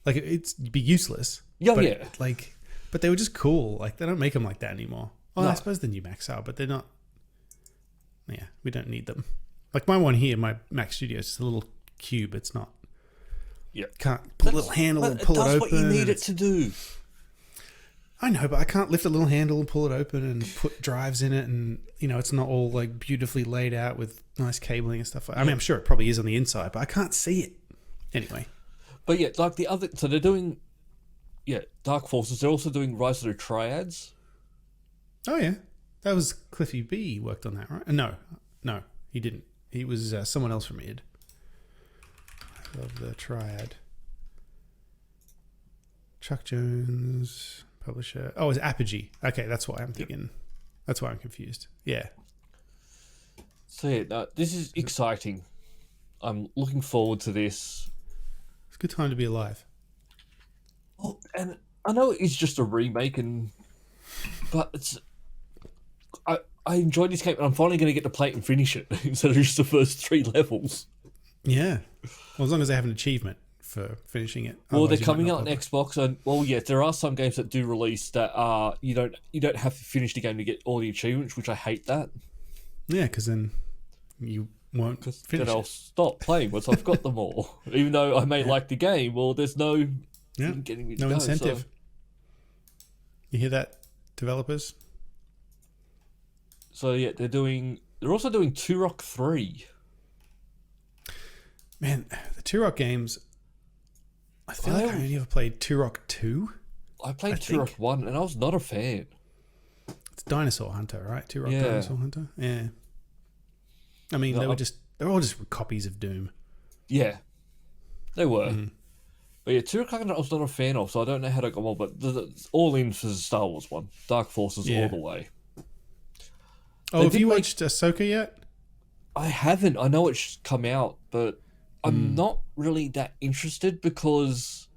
Like, it'd be useless. But they were just cool. Like, they don't make them like that anymore. Oh, no. I suppose the new Macs are, but they're not. Yeah, we don't need them. Like my one here, my Mac Studio, is just a little cube. It's not. Yeah. Can't pull a little handle and pull it open. That's what you need it to do. I know, but I can't lift a little handle and pull it open and put drives in it, and it's not all like beautifully laid out with nice cabling and stuff. I mean, I'm sure it probably is on the inside, but I can't see it. Anyway. But yeah, like the other, so they're doing, Dark Forces. They're also doing Rise of the Triads. Oh yeah, that was Cliffy B worked on that, right? No, he didn't. He was someone else from id. I love the Triad. Chuck Jones, publisher. Oh, it's Apogee. Okay, that's why I'm thinking. Yep. That's why I'm confused. Yeah. So yeah, this is exciting. I'm looking forward to this. It's a good time to be alive. Oh, and I know it's just a remake, but it's. I enjoyed this game, and I'm finally going to get to play it and finish it instead of just the first 3 levels. Yeah. Well, as long as they have an achievement for finishing it. Well, they're coming out on Xbox, and there are some games that do release that are you don't have to finish the game to get all the achievements, which I hate that. Yeah, because then you won't finish. Then I'll stop playing once I've got them all. Even though I may like the game, well, there's no getting me to no incentive. You hear that, developers? So yeah, they're also doing Turok 3. Man, the Turok games. I feel like I only ever played Turok 2. I played I Turok think. 1 and I was not a fan. It's Dinosaur Hunter, right? Turok Yeah. Dinosaur Hunter. Yeah. I mean, No, they're all just copies of Doom. Yeah, they were. But yeah, Turok I was not a fan of, so I don't know how to go on. But all in for the Star Wars one. Dark Forces Yeah. all the way. Oh, They have did you make- watched Ahsoka yet? I haven't. I know it's come out, but I'm not really that interested because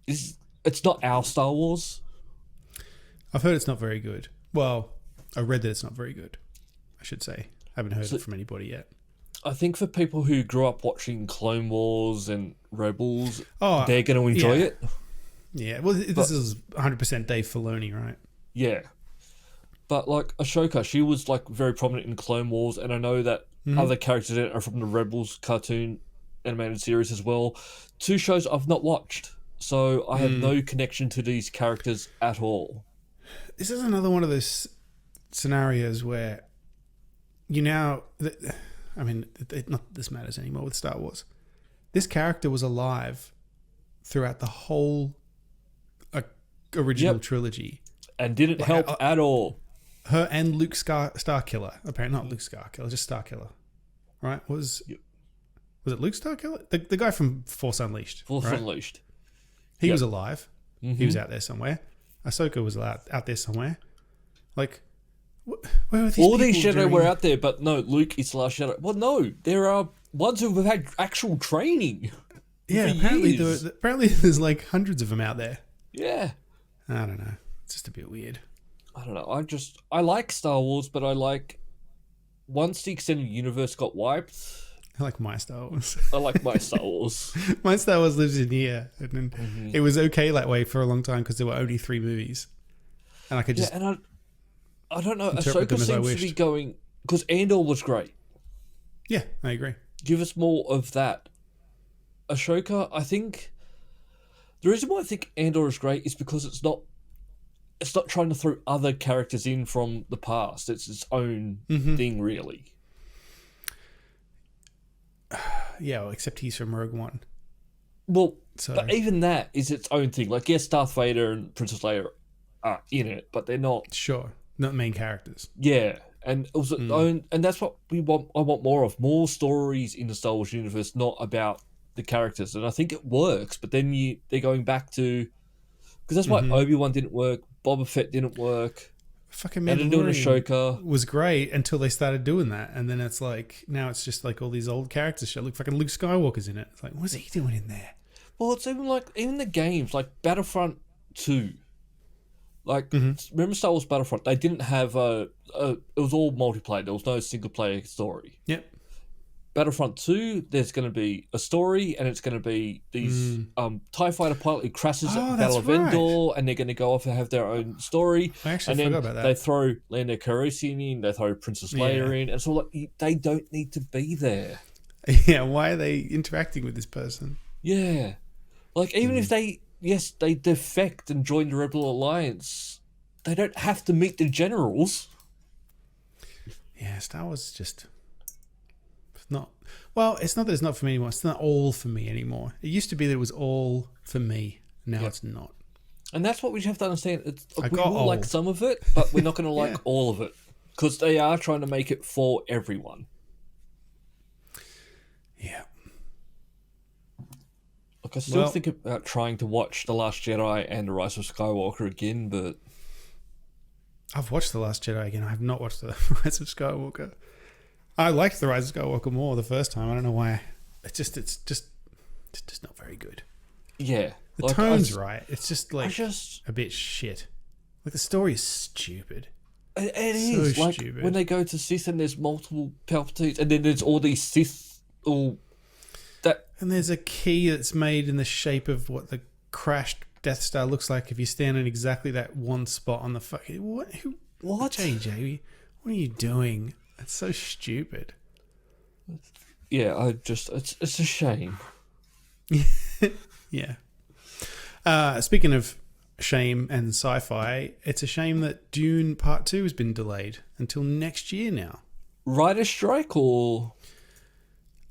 it's not our Star Wars. I've heard it's not very good. Well, I read that it's not very good, I should say. I haven't heard it from anybody yet. I think for people who grew up watching Clone Wars and Rebels, Oh, they're going to enjoy yeah. it. Yeah, well, this is 100% Dave Filoni, right? Yeah. But like Ashoka, she was like very prominent in Clone Wars, and I know that other characters in it are from the Rebels cartoon animated series as well. 2 shows I've not watched, so I have no connection to these characters at all. This is another one of those scenarios where you now... I mean, not that this matters anymore with Star Wars. This character was alive throughout the whole original trilogy. And didn't help at all. Her and Luke Starkiller. Apparently, not Luke Starkiller, just Starkiller. Right? Was it Luke Starkiller? The guy from Force Unleashed. Force right? Unleashed. He was alive. He was out there somewhere. Ahsoka was out there somewhere. Like, where were these All people these Jedi during- were out there, but no, Luke is the last Jedi. Well, no, there are ones who have had actual training. Yeah, for apparently, years. apparently there's like hundreds of them out there. Yeah. I don't know. It's just a bit weird. I don't know. I like Star Wars, but I like once the extended universe got wiped, I like my Star Wars. I like my Star Wars. My Star Wars lives in here. And then it was okay that way for a long time because there were only 3 movies. And I could just... Yeah, and I don't know. interpret Ahsoka them as I seems to be wished. going because Andor was great. Yeah, I agree. Give us more of that. Ashoka, I think the reason why I think Andor is great is because it's not trying to throw other characters in from the past. It's its own thing, really. Yeah, well, except he's from Rogue One. Well, So- but even that is its own thing. Like, yes, Darth Vader and Princess Leia are in it, but they're not. Sure. Not main characters. Yeah, and it was its own, and that's what we want. I want more of more stories in the Star Wars universe, not about the characters. And I think it works. But then they're going back to because that's why Obi-Wan didn't work, Boba Fett didn't work, Fucking and they're doing Mandalorian Ashoka. was great until they started doing that. And then it's like, now it's just like all these old characters. Look, fucking Luke Skywalker's in it. It's like, what's he doing in there? Well, it's even the games like Battlefront 2. Like, remember Star Wars Battlefront? They didn't have it was all multiplayer. There was no single player story. Yep. Battlefront 2, there's going to be a story, and it's going to be these TIE fighter pilot who crashes Oh, at that's Battle of Endor, and they're going to go off and have their own story. I actually and then forgot about that. they throw Lando Calrissian in, they throw Princess Leia in, and it's all like, they don't need to be there. Yeah, why are they interacting with this person? Yeah. Like, even if they defect and join the Rebel Alliance, they don't have to meet the generals. Yeah, Star Wars is just not... Well, it's not that it's not for me anymore. It's not all for me anymore. It used to be that it was all for me. Now it's not. And that's what we have to understand. We got will like old. some of it, but we're not going to like Yeah. all of it. Because they are trying to make it for everyone. Yeah. Like, I still Well- think about trying to watch The Last Jedi and The Rise of Skywalker again, but I've watched The Last Jedi again. I have not watched The Rise of Skywalker. I liked The Rise of Skywalker more the first time. I don't know why. It's just not very good. yeah. The tone's right. It's just like just- a bit shit. Like the story is stupid. It So is. Like, stupid. when they go to Sith and there's multiple Palpatines, and then there's all these Sith, all that... And there's a key that's made in the shape of what the crashed Death Star looks like if you stand in exactly that one spot on the fucking... What? What? JJ, what are you doing? That's so stupid. Yeah, it's a shame. Yeah. Speaking of shame and sci-fi, it's a shame that Dune Part 2 has been delayed until next year now. Writer strike or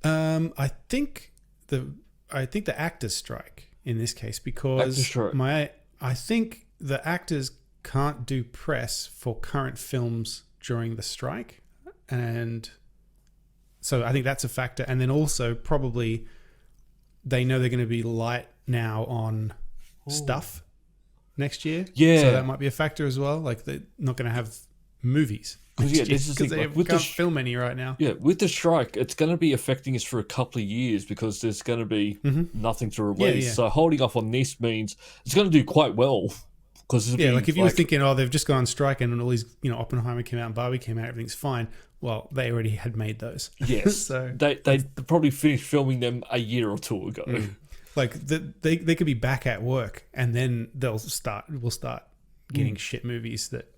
I think the actors strike in this case, because Actors strike. I think the actors can't do press for current films during the strike, and so I think that's a factor. And then also probably they know they're going to be light now on stuff next year. Yeah. So that might be a factor as well. Like they're not going to have movies next yeah, year this is the because thing, they like, with can't the film any right now. Yeah, with the strike, it's going to be affecting us for a couple of years because there's going to be nothing to release. Yeah. So holding off on this means it's going to do quite well. Because Like if you were thinking, oh, they've just gone on strike and all these, Oppenheimer came out and Barbie came out, everything's fine. Well, they already had made those. Yes, so they probably finished filming them a year or two ago. Like they could be back at work and then we'll start getting shit movies that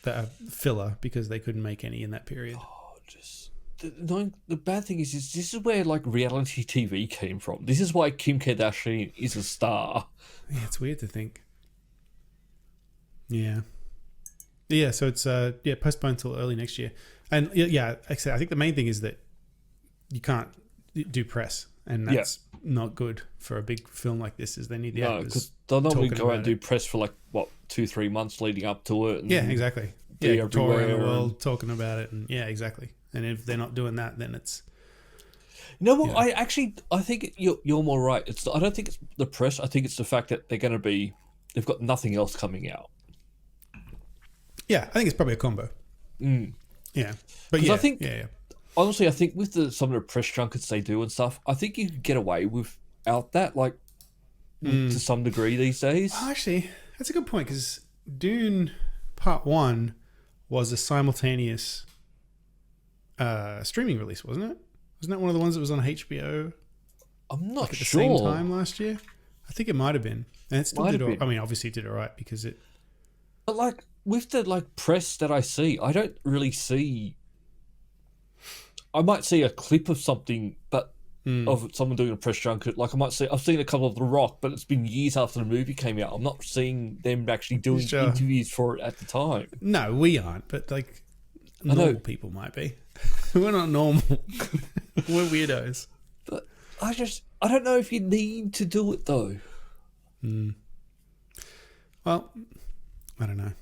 are filler because they couldn't make any in that period. Oh, just the bad thing is this is where like reality TV came from. This is why Kim Kardashian is a star. Yeah, it's weird to think. Yeah. So it's postponed till early next year. And like I said, I think the main thing is that you can't do press, and that's not good for a big film like this. Is they need the actors. Because they'll normally talking go out about and do it. press for like 2-3 months leading up to it. And Yeah, exactly. be Yeah, touring the everywhere world, talking about it, and yeah, exactly. And if they're not doing that, then it's You know what? I think you're more right. I don't think it's the press. I think it's the fact that they've got nothing else coming out. I think it's probably a combo. Yeah, but 'Cause I think- yeah. Honestly, I think with some of the press junkets they do and stuff, I think you could get away without that, like to some degree these days. Oh, actually, that's a good point because Dune Part 1 was a simultaneous streaming release, wasn't it? Wasn't that one of the ones that was on HBO I'm not at the sure. same time last year? I think it might have been. And it still Might did have all, been. I mean, obviously it did all right because it... But like with the press that I see, I don't really see. I might see a clip of something, but of someone doing a press junket. Like I've seen a couple of The Rock, but it's been years after the movie came out. I'm not seeing them actually doing Sure. interviews for it at the time. No, we aren't, but like know. normal people might be. We're not normal. We're weirdos. But I don't know if you need to do it though. Well, I don't know.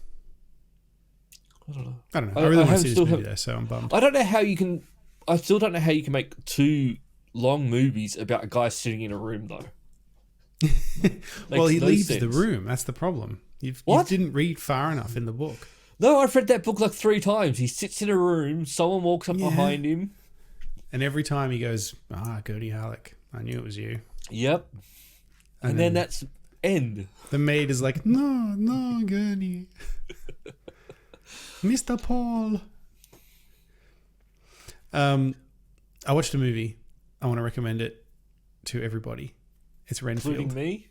I don't know. I don't know. I really want to see this still movie have- though, so I'm bummed. I don't know how you can. I still don't know how you can make 2 long movies about a guy sitting in a room though. Well, Makes he no leaves the sense. room. That's the problem. You What? didn't read far enough in the book. No, I've read that book like 3 times. He sits in a room. Someone walks up behind him. And every time he goes, Gertie Halleck, I knew it was you. Yep. And then that's end. The maid is like, no, Gertie. Mr. Paul. I watched a movie. I want to recommend it to everybody. It's Renfield. Including me.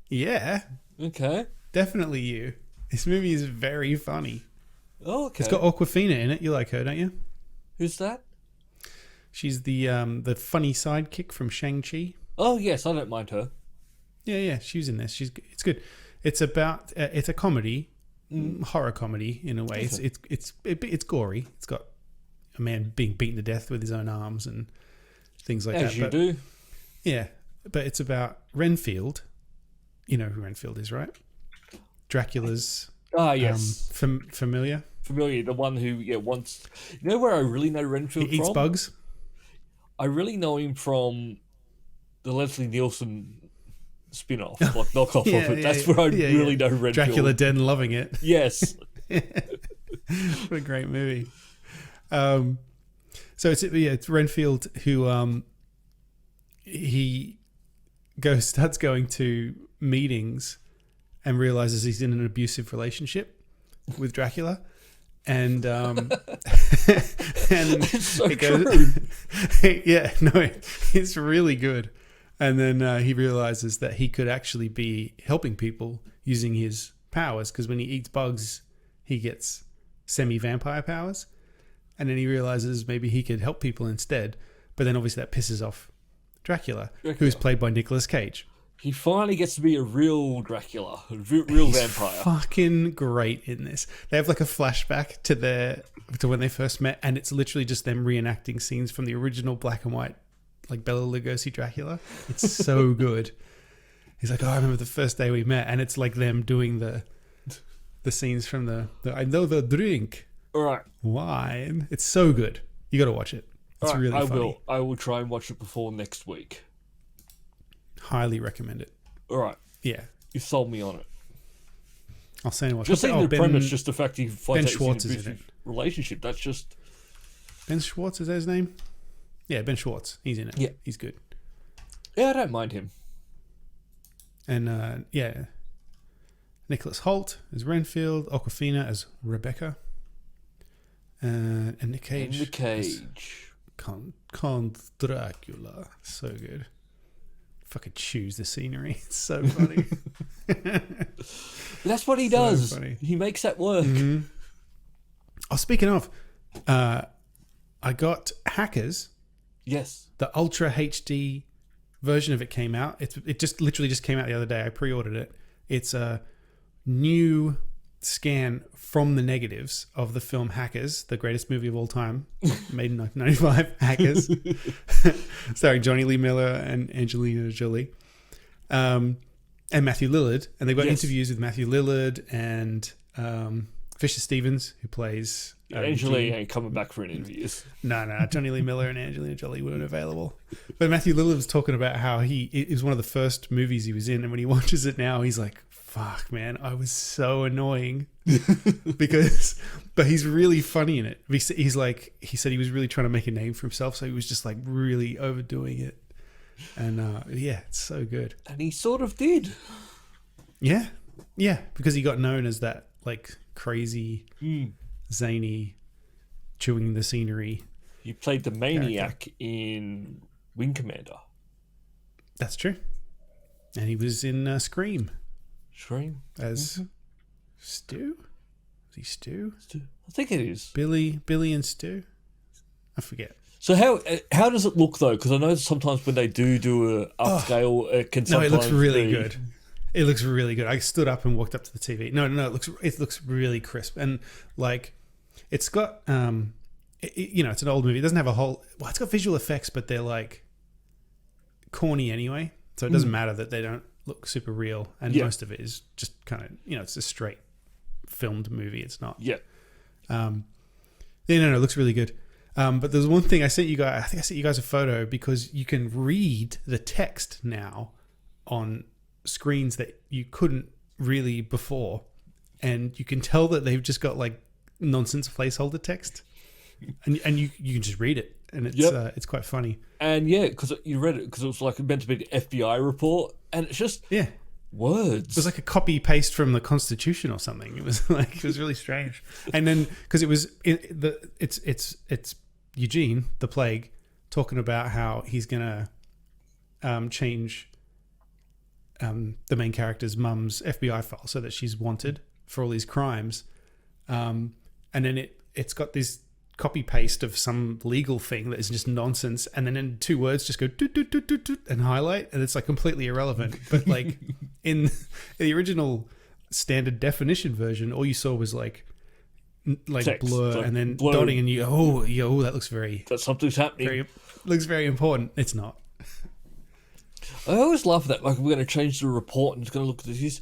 Yeah, Okay. definitely you. This movie is very funny. Oh, okay. It's got Awkwafina in it. You like her, don't you? Who's that? She's the funny sidekick from Shang-Chi. Oh, yes. I don't mind her. Yeah, she's in this. It's good. It's about it's a comedy, horror comedy in a way. Okay. It's gory. It's got a man being beaten to death with his own arms and things like that. As you But- do. Yeah, but it's about Renfield. You know who Renfield is, right? Dracula's Ah, yes. familiar. Familiar. The one who, wants... You know where I really know Renfield He eats from? bugs. I really know him from the Leslie Nielsen spin-off, like knockoff of it. That's where I really know Renfield. Dracula Dead and Loving It. Yes. What a great movie. So it's Renfield who he starts going to meetings and realizes he's in an abusive relationship with Dracula. And and It's so it goes, true. yeah, no, it's really good. And then he realizes that he could actually be helping people using his powers, because when he eats bugs, he gets semi-vampire powers. And then he realizes maybe he could help people instead. But then obviously that pisses off Dracula, who's played by Nicolas Cage. He finally gets to be a real Dracula, a real vampire. Fucking great in this. They have like a flashback to when they first met, and it's literally just them reenacting scenes from the original black and white, like Bela Lugosi Dracula. It's so good. He's like, "Oh, I remember the first day we met," and it's like them doing the scenes from the I know the drink, All right. wine. It's so good. You got to watch it. It's All right, really I funny. will. I will try and watch it before next week. Highly recommend it. All right. Yeah, You sold me on it. I'll say watch. Just seeing the premise, just the fact he finds Ben out Schwartz he's is in in a relationship, that's just... Ben Schwartz, is that his name? Yeah, Ben Schwartz. He's in it. Yeah. He's good. Yeah, I don't mind him. And yeah, Nicholas Hoult as Renfield, Awkwafina as Rebecca, and Nick Cage. In the cage. Count Dracula. So good. Fucking choose the scenery. It's so funny. That's what he So does. funny. He makes that work. Mm-hmm. Oh, speaking of, I got Hackers. Yes. The Ultra HD version of it came out. It just literally just came out the other day. I pre-ordered it. It's a new scan from the negatives of the film Hackers, the greatest movie of all time, made in 1995. Hackers, starring Johnny Lee Miller and Angelina Jolie, and Matthew Lillard. And they've got interviews with Matthew Lillard and Fisher Stevens, who plays Angelina ain't coming back for an interview. No. Johnny Lee Miller and Angelina Jolie weren't available. But Matthew Lillard was talking about how it was one of the first movies he was in, and when he watches it now, he's like, "Fuck, man, I was so annoying." But he's really funny in it. He's like, he said he was really trying to make a name for himself, so he was just like really overdoing it. And yeah, it's so good. And he sort of did. Yeah, because he got known as that like crazy, zany, chewing the scenery. He played the maniac in Wing Commander. That's true. And he was in Scream Scream. as Stu. Was he Stu? I think it is. Billy and Stu. I forget. So how does it look though? Because I know sometimes when they do a upscale, it can No, sometimes it looks really be... good. It looks really good. I stood up and walked up to the TV. No, it looks really crisp, and like it's got it's an old movie. It doesn't have a whole. Well, it's got visual effects, but they're like corny anyway. So it doesn't matter that they don't look super real, and most of it is just kind of it's a straight filmed movie. It's not. Yeah. No, it looks really good. But there's one thing I sent you guys. I think I sent you guys a photo because you can read the text now on screens that you couldn't really before, and you can tell that they've just got like nonsense placeholder text, and you can just read it, and it's quite funny. And yeah, because you read it because it was like meant to be an FBI report, and it's just words. It was like a copy paste from the Constitution or something. It was like it was really strange. And then because it was it's Eugene the Plague talking about how he's gonna change the main character's mum's FBI file so that she's wanted for all these crimes, and then it's got this copy paste of some legal thing that is just nonsense, and then in 2 words just go doot, doot, doot, doot, doot, and highlight, and it's like completely irrelevant. But like in the original standard definition version, all you saw was like text, blur like and then blur. dotting, and you that looks very That something's happening. looks very important. It's not. I always laugh at that. Like, we're going to change the report and it's going to look at this.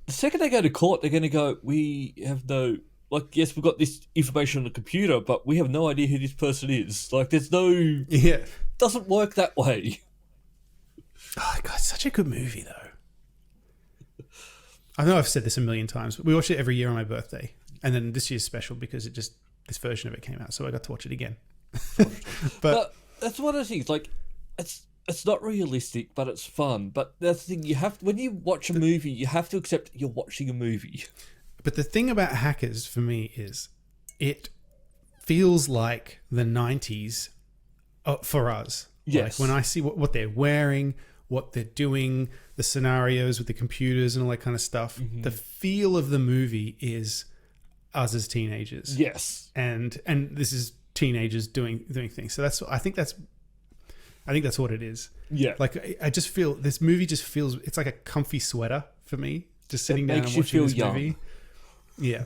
The second they go to court, they're going to go, we have no... Like, yes, we've got this information on the computer, but we have no idea who this person is. Like, there's no... Yeah. Doesn't work that way. Oh, God, it's such a good movie, though. I know I've said this a million times, but we watch it every year on my birthday. And then this year's special because this version of it came out, so I got to watch it again. but that's one of the things. Like, it's not realistic, but it's fun. But that's the thing, when you watch a movie, you have to accept you're watching a movie. But the thing about Hackers for me is it feels like the 90s for us. Yes. Like when I see what they're wearing, what they're doing, the scenarios with the computers and all that kind of stuff, the feel of the movie is us as teenagers. Yes. And this is teenagers doing things. So I think that's I think that's what it is. Yeah. Like I just feel this movie just feels it's like a comfy sweater for me. Just sitting down and makes you watching feel this young. movie. Yeah.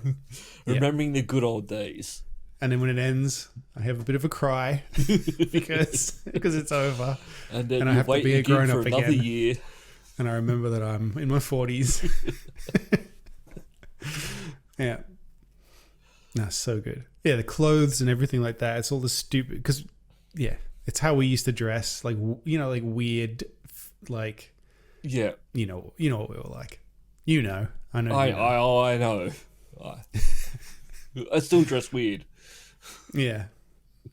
Remembering the good old days. And then when it ends, I have a bit of a cry because it's over. And then And I you have to wait be a again grown-up for another again. year. And I remember that I'm in my 40s. Yeah. No, so good. Yeah, the clothes and everything like that. It's all the stupid... Because, yeah, it's how we used to dress. Like, like weird, like... Yeah. You know what we were like. You know. I know. I know. I still dress weird. Yeah.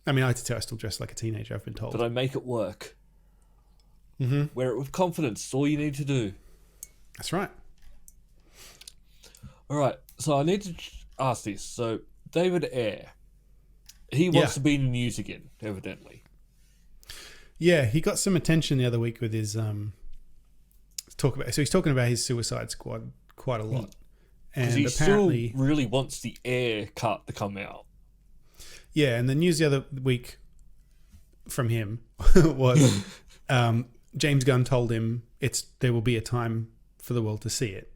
I mean, I still dress like a teenager, I've been told. But I make it work. Mm-hmm. Wear it with confidence. It's all you need to do. That's right. All right. So I need to ask this. So David Ayer, he wants to be in the news again, evidently. Yeah, he got some attention the other week with his talk about. So he's talking about his Suicide Squad quite a lot, Because and he apparently, still really wants the Air cut to come out. yeah. And the news the other week from him was James Gunn told him there will be a time for the world to see it.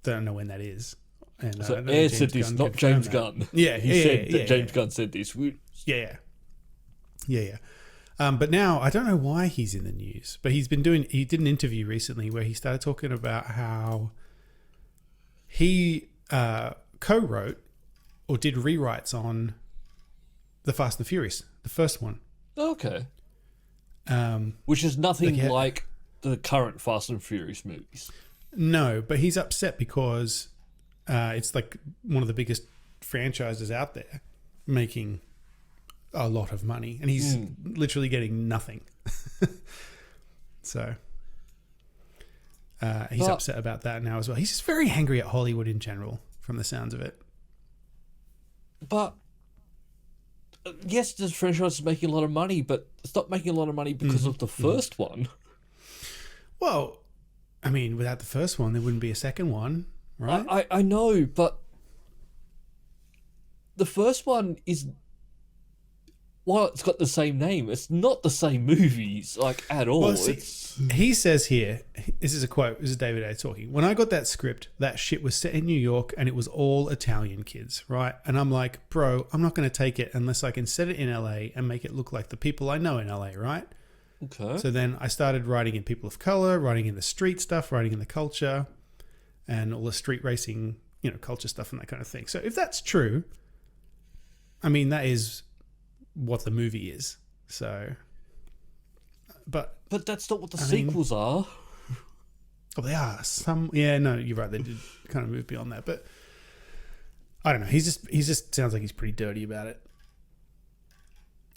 Don't know when that is. And So Air said this, not James Gunn. Yeah, He said that James Gunn said this. Yeah. But now I don't know why he's in the news, but he did an interview recently where he started talking about how he co-wrote or did rewrites on the Fast and Furious, the first one. Okay. Which is nothing Like, like the current Fast and Furious movies. No, but he's upset because it's like one of the biggest franchises out there, making a lot of money, and he's literally getting nothing. So he's upset about that now as well. He's just very angry at Hollywood in general, from the sounds of it. But yes, this franchise is making a lot of money, but it's not making a lot of money because of the first one. Well, I mean, without the first one, there wouldn't be a second one, right? I know, but the first one is, while it's got the same name, it's not the same movies, like, at all. Well, see, he says here, this is a quote, this is David A. talking, "When I got that script, that shit was set in New York and it was all Italian kids, right? And I'm like, bro, I'm not going to take it unless I can set it in LA and make it look like the people I know in LA, right? Okay. So then I started writing in people of color, writing in the street stuff, writing in the culture, and all the street racing, culture stuff and that kind of thing. So if that's true, I mean, that is what the movie is. So, but that's not what the sequels are. Oh, they are some. Yeah, no, you're right. They did kind of move beyond that, but I don't know. He just sounds like he's pretty dirty about it.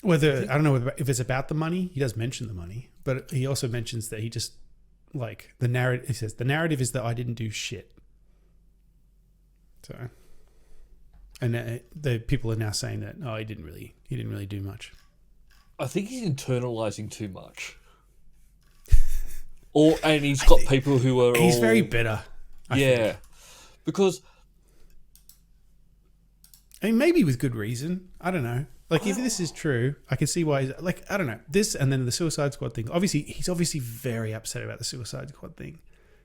I don't know if it's about the money. He does mention the money, but he also mentions that he just like the narrative. He says the narrative is that I didn't do shit. So, and the people are now saying that he didn't really do much. I think he's internalizing too much. And he's got people who are. He's very bitter. I think. Because I mean, maybe with good reason. I don't know. Like, if this is true, I can see why. I don't know. This and then the Suicide Squad thing. Obviously, he's obviously very upset about the Suicide Squad thing.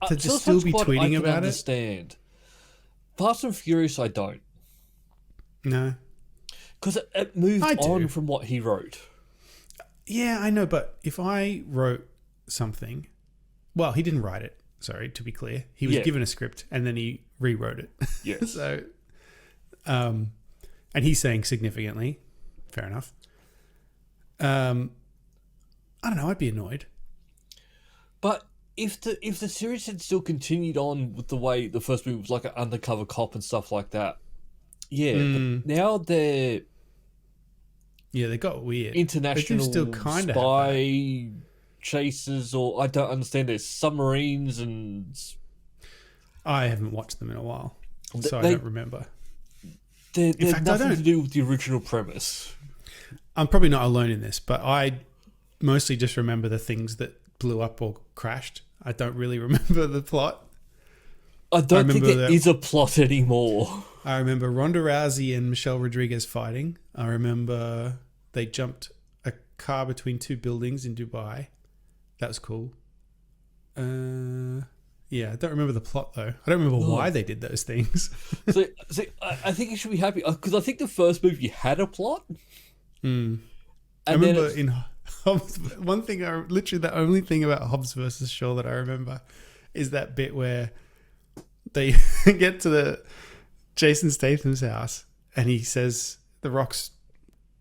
To just still be Squad, tweeting I about understand. Fast and Furious, I don't. No. Because it moved on from what he wrote. Yeah, I know, but if I wrote something... Well, he didn't write it, sorry, to be clear. He was given a script, and then he rewrote it. Yes. So, and he's saying significantly. Fair enough. I don't know, I'd be annoyed. But if the series had still continued on with the way the first movie was like an undercover cop and stuff like that, but now they're they got weird. International they still kind of spy chases, or I don't understand. There's submarines and I haven't watched them in a while, so I don't remember. They're nothing to do with the original premise. I'm probably not alone in this, but I mostly just remember the things that blew up or crashed. I don't really remember the plot. I don't think there is a plot anymore. I remember Ronda Rousey and Michelle Rodriguez fighting. I remember they jumped car between two buildings in Dubai. That was cool. Yeah, I don't remember the plot though. I don't remember why they did those things. So I think you should be happy because I think the first movie had a plot. I And remember in Hobbs, literally the only thing about Hobbs versus Shaw that I remember is that bit where they get to the Jason Statham's house and he says The Rock's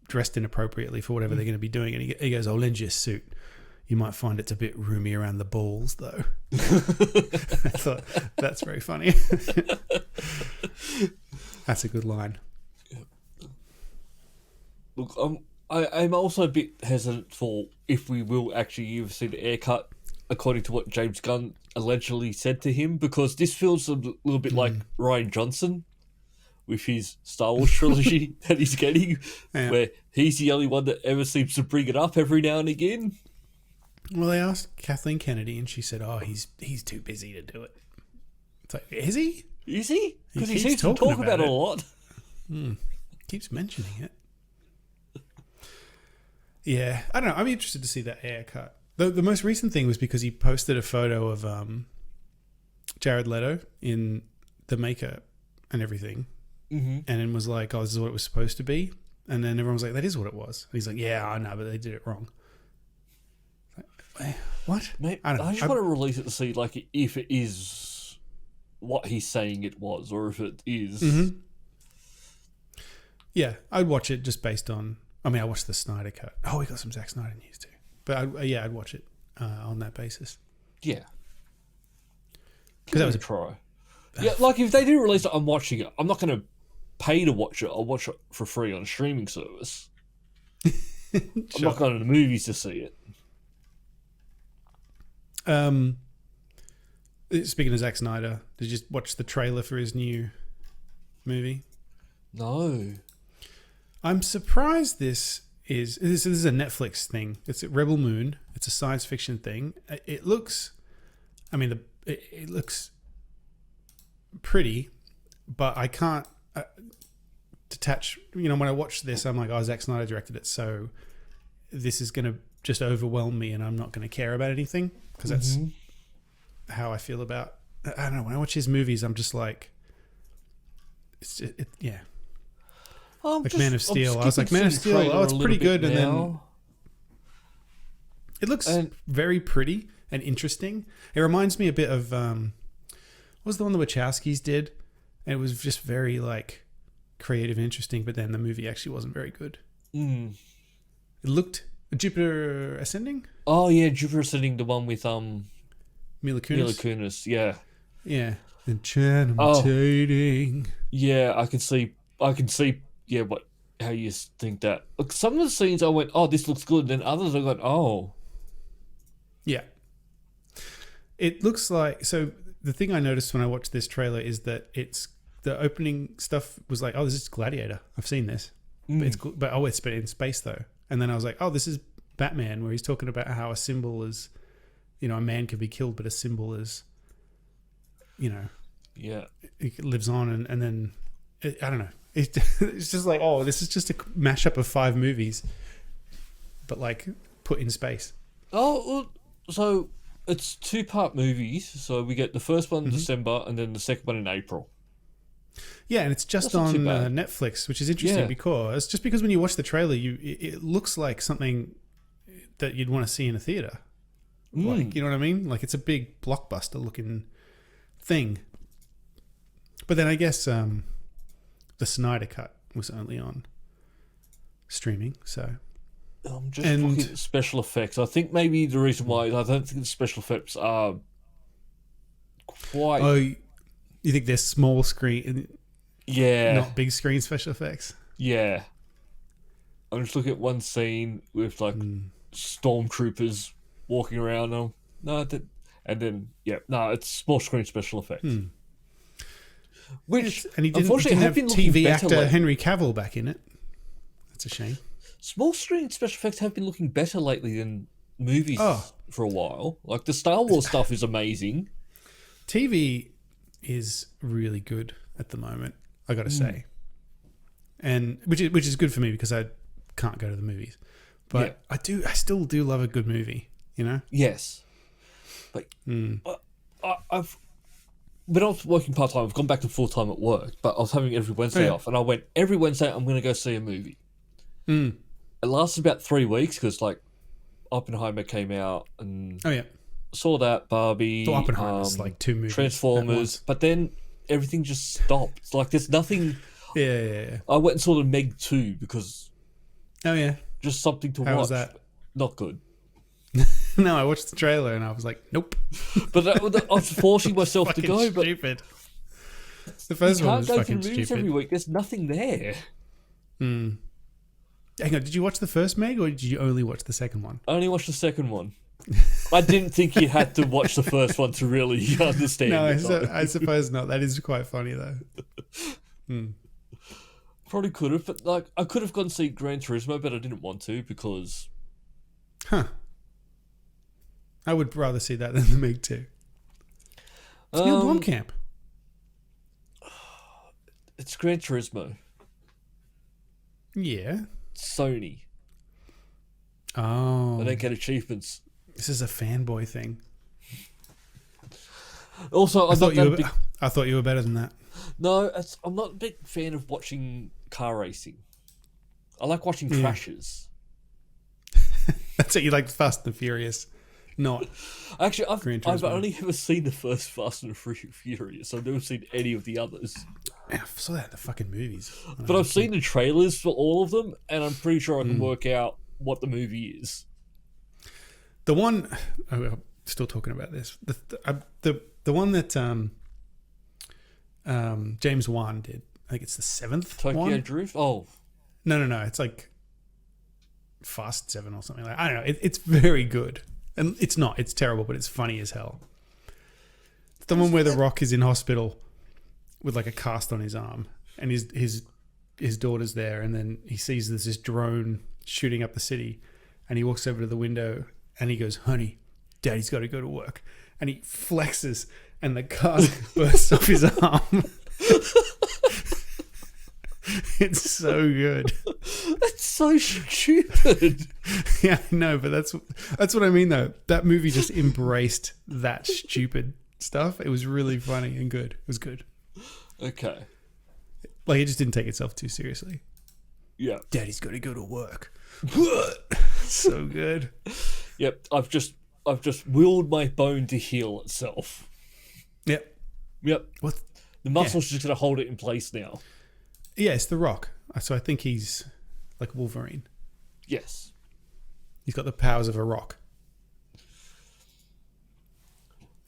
dressed inappropriately for whatever they're going to be doing, and he goes, "I'll lend you a suit. You might find it's a bit roomy around the balls, though." I thought that's very funny. That's a good line. Look, I'm also a bit hesitant for if we will actually ever see the haircut, according to what James Gunn allegedly said to him, because this feels a little bit like Rian Johnson with his Star Wars trilogy that he's getting, where he's the only one that ever seems to bring it up every now and again. Well, they asked Kathleen Kennedy, and she said, "Oh, he's too busy to do it." It's like, is he? Is he? Because he keeps seems to talking talk about it a lot. Keeps mentioning it. Yeah, I don't know. I'm interested to see that haircut. The most recent thing was because he posted a photo of Jared Leto in the makeup and everything, and then was like, "Oh, this is what it was supposed to be." And then everyone was like, "That is what it was." And he's like, "Yeah, I know, but they did it wrong." Like, what? Mate, I don't know. I just want to release it to see, like, if it is what he's saying it was, or if it is. Yeah, I'd watch it just based on. I mean, I watched the Snyder cut. Oh, we got some Zack Snyder news too. But I'd watch it on that basis. Yeah, Because that was a try. Yeah, like if they do release it, I'm watching it. I'm not going to pay to watch it. I'll watch it for free on a streaming service. I'm not going to the movies to see it. Speaking of Zack Snyder, did you just watch the trailer for his new movie? No. I'm surprised this is a Netflix thing. It's Rebel Moon. It's a science fiction thing. It looks, I mean, it looks pretty, but I can't detach. You know, when I watch this, I'm like, oh, Zack Snyder directed it, so this is going to just overwhelm me, and I'm not going to care about anything because that's how I feel about. I don't know. When I watch his movies, I'm just like, yeah. Like Man of Steel. I was like, Man of Steel, oh, it's pretty good. And then it looks very pretty and interesting. It reminds me a bit of, what was the one the Wachowskis did? And it was just very, like, creative and interesting, but then the movie actually wasn't very good. It looked... Jupiter Ascending? Oh, yeah, Jupiter Ascending, the one with Mila Kunis? Mila Kunis, yeah. Yeah. Enchanting. Yeah, I can see, yeah, how you think that. Look, some of the scenes I went, oh, this looks good, and then others I went, oh. Yeah. It looks like, so the thing I noticed when I watched this trailer is that it's, the opening stuff was like, oh, this is Gladiator. I've seen this. But it's in space though. And then I was like, oh, this is Batman, where he's talking about how a symbol is, you know, a man can be killed, but a symbol is, you know, yeah, it lives on. And then, I don't know. It's just like, oh, this is just a mashup of 5 movies, but like put in space. Oh, well, so it's 2-part movies. So we get the first one in December and then the second one in April. Yeah, and it's just on Netflix, which is interesting because when you watch the trailer, it looks like something that you'd want to see in a theater. Like, you know what I mean? Like it's a big blockbuster looking thing. But then I guess the Snyder Cut was only on streaming, so. I'm just looking at special effects. I think maybe the reason why I don't think the special effects are quite. Oh, you think they're small screen? Yeah. Not big screen special effects? Yeah. I'm just looking at one scene with like stormtroopers walking around. It's small screen special effects. Which, and he unfortunately, didn't have TV actor Henry Cavill back in it. That's a shame. Small screen special effects have been looking better lately than movies for a while. Like the Star Wars stuff is amazing. TV is really good at the moment, I got to say, and which is good for me because I can't go to the movies. But I still do love a good movie, you know? Yes. But I've when I was working part time, I've gone back to full time at work, but I was having every Wednesday off, and I went every Wednesday. I'm going to go see a movie. It lasted about 3 weeks because like Oppenheimer came out, and saw that Barbie. So Oppenheimer's like 2 movies, Transformers, but then everything just stopped. It's like there's nothing. Yeah. I went and saw the Meg 2 because just something to How watch. was that? Not good. No, I watched the trailer and I was like, nope. But I was forcing myself to go. But stupid. The first one was you can't go fucking to movies stupid. every week. There's nothing there. Hang on, did you watch the first Meg or did you only watch the second one? I only watched the second one. I didn't think you had to watch the first one to really understand. No, it. I suppose not. That is quite funny though. Probably could have, but like I could have gone to see Gran Turismo, but I didn't want to because. I would rather see that than the Meg 2. It's Neil Blomkamp. It's Gran Turismo. Yeah. Sony. Oh. I don't get achievements. This is a fanboy thing. Also, I thought you were better than that. No, I'm not a big fan of watching car racing. I like watching crashes. That's it. You like Fast and Furious. Not. Actually, Gran I've Turismo. only ever seen the first Fast and Furious. I've never seen any of the others. I saw that in the fucking movies. But I've seen the trailers for all of them, and I'm pretty sure I can work out what the movie is. The one, I'm still talking about this. The one that James Wan did. I think it's the 7th Tokyo one. Drift. Oh, No. It's like Fast 7 or something like. I don't know. It's very good, and it's not. It's terrible, but it's funny as hell. It's the one where The Rock is in hospital with like a cast on his arm, and his daughter's there, and then he sees there's this drone shooting up the city, and he walks over to the window and he goes, "Honey, Daddy's got to go to work," and he flexes, and the cast bursts off his arm. It's so good. that's so stupid. Yeah, I know, but that's what I mean though. That movie just embraced that stupid stuff. It was really funny and good. It was good. Okay. Like it just didn't take itself too seriously. Yeah. Daddy's got to go to work. So good. Yep. I've just willed my bone to heal itself. Yep. What? The muscle's just gonna hold it in place now. Yeah, it's The Rock. So I think he's like Wolverine. Yes. He's got the powers of a rock.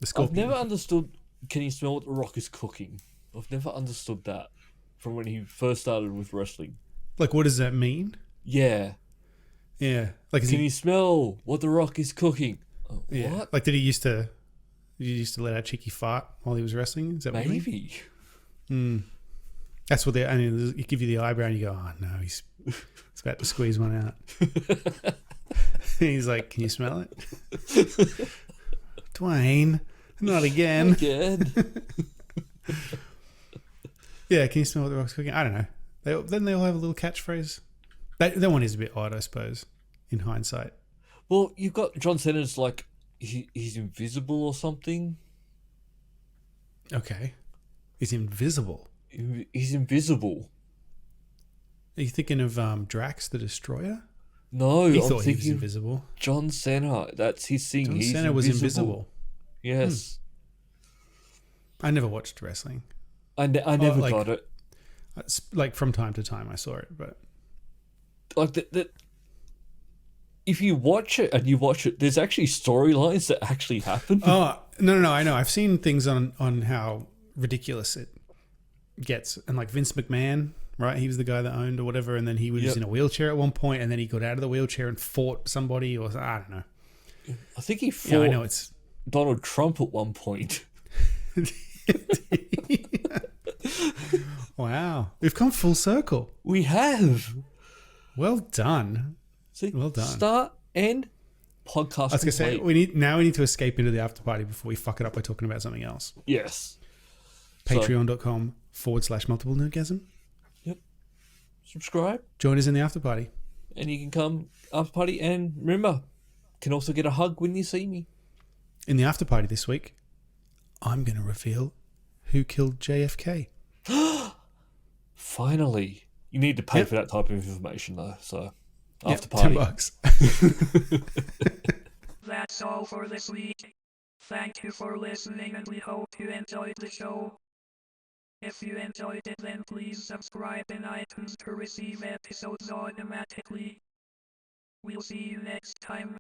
The Scorpion. I've never understood. Can you smell what the Rock is cooking? I've never understood that from when he first started with wrestling. Like, what does that mean? Yeah. Yeah. Like, Can you smell what the Rock is cooking? Oh, yeah. what? Like, did he used to let out a cheeky fart while he was wrestling? Is that what you mean? Maybe. That's what you give you the eyebrow and you go, oh no, he's about to squeeze one out. He's like, can you smell it? Dwayne, not again. Again. Yeah, can you smell what the Rock's cooking? I don't know. Then they all have a little catchphrase. That one is a bit odd, I suppose, in hindsight. Well, you've got John Cena's like he's invisible or something. Okay. He's invisible. He's invisible. Are you thinking of Drax the Destroyer? No, He I'm thought he was thinking invisible. John Cena. That's his thing. John He's Cena was invisible. Yes. I never watched wrestling. I never got it. Like from time to time I saw it, but Like that. If you watch it and you watch it, there's actually storylines that actually happen. oh no, I know. I've seen things on how ridiculous it gets, and like Vince McMahon, right? He was the guy that owned or whatever, and then he was in a wheelchair at one point, and then he got out of the wheelchair and fought somebody, or I don't know. I think he fought Yeah, I know it's Donald Trump at one point. Wow, we've come full circle. We have. Well done. See, Well done. Start and podcast. I was gonna say complete. we need to escape into the after party before we fuck it up by talking about something else. Yes. Patreon.com/multiple nerdgasm. Yep. Subscribe. Join us in the after party. and you can come after party. And remember, can also get a hug when you see me. In the after party this week, I'm going to reveal who killed JFK. Finally, you need to pay Yep. for that type of information though. So Yep, after party. $10. That's all for this week. Thank you for listening and we hope you enjoyed the show. If you enjoyed it, then please subscribe in iTunes to receive episodes automatically. We'll see you next time.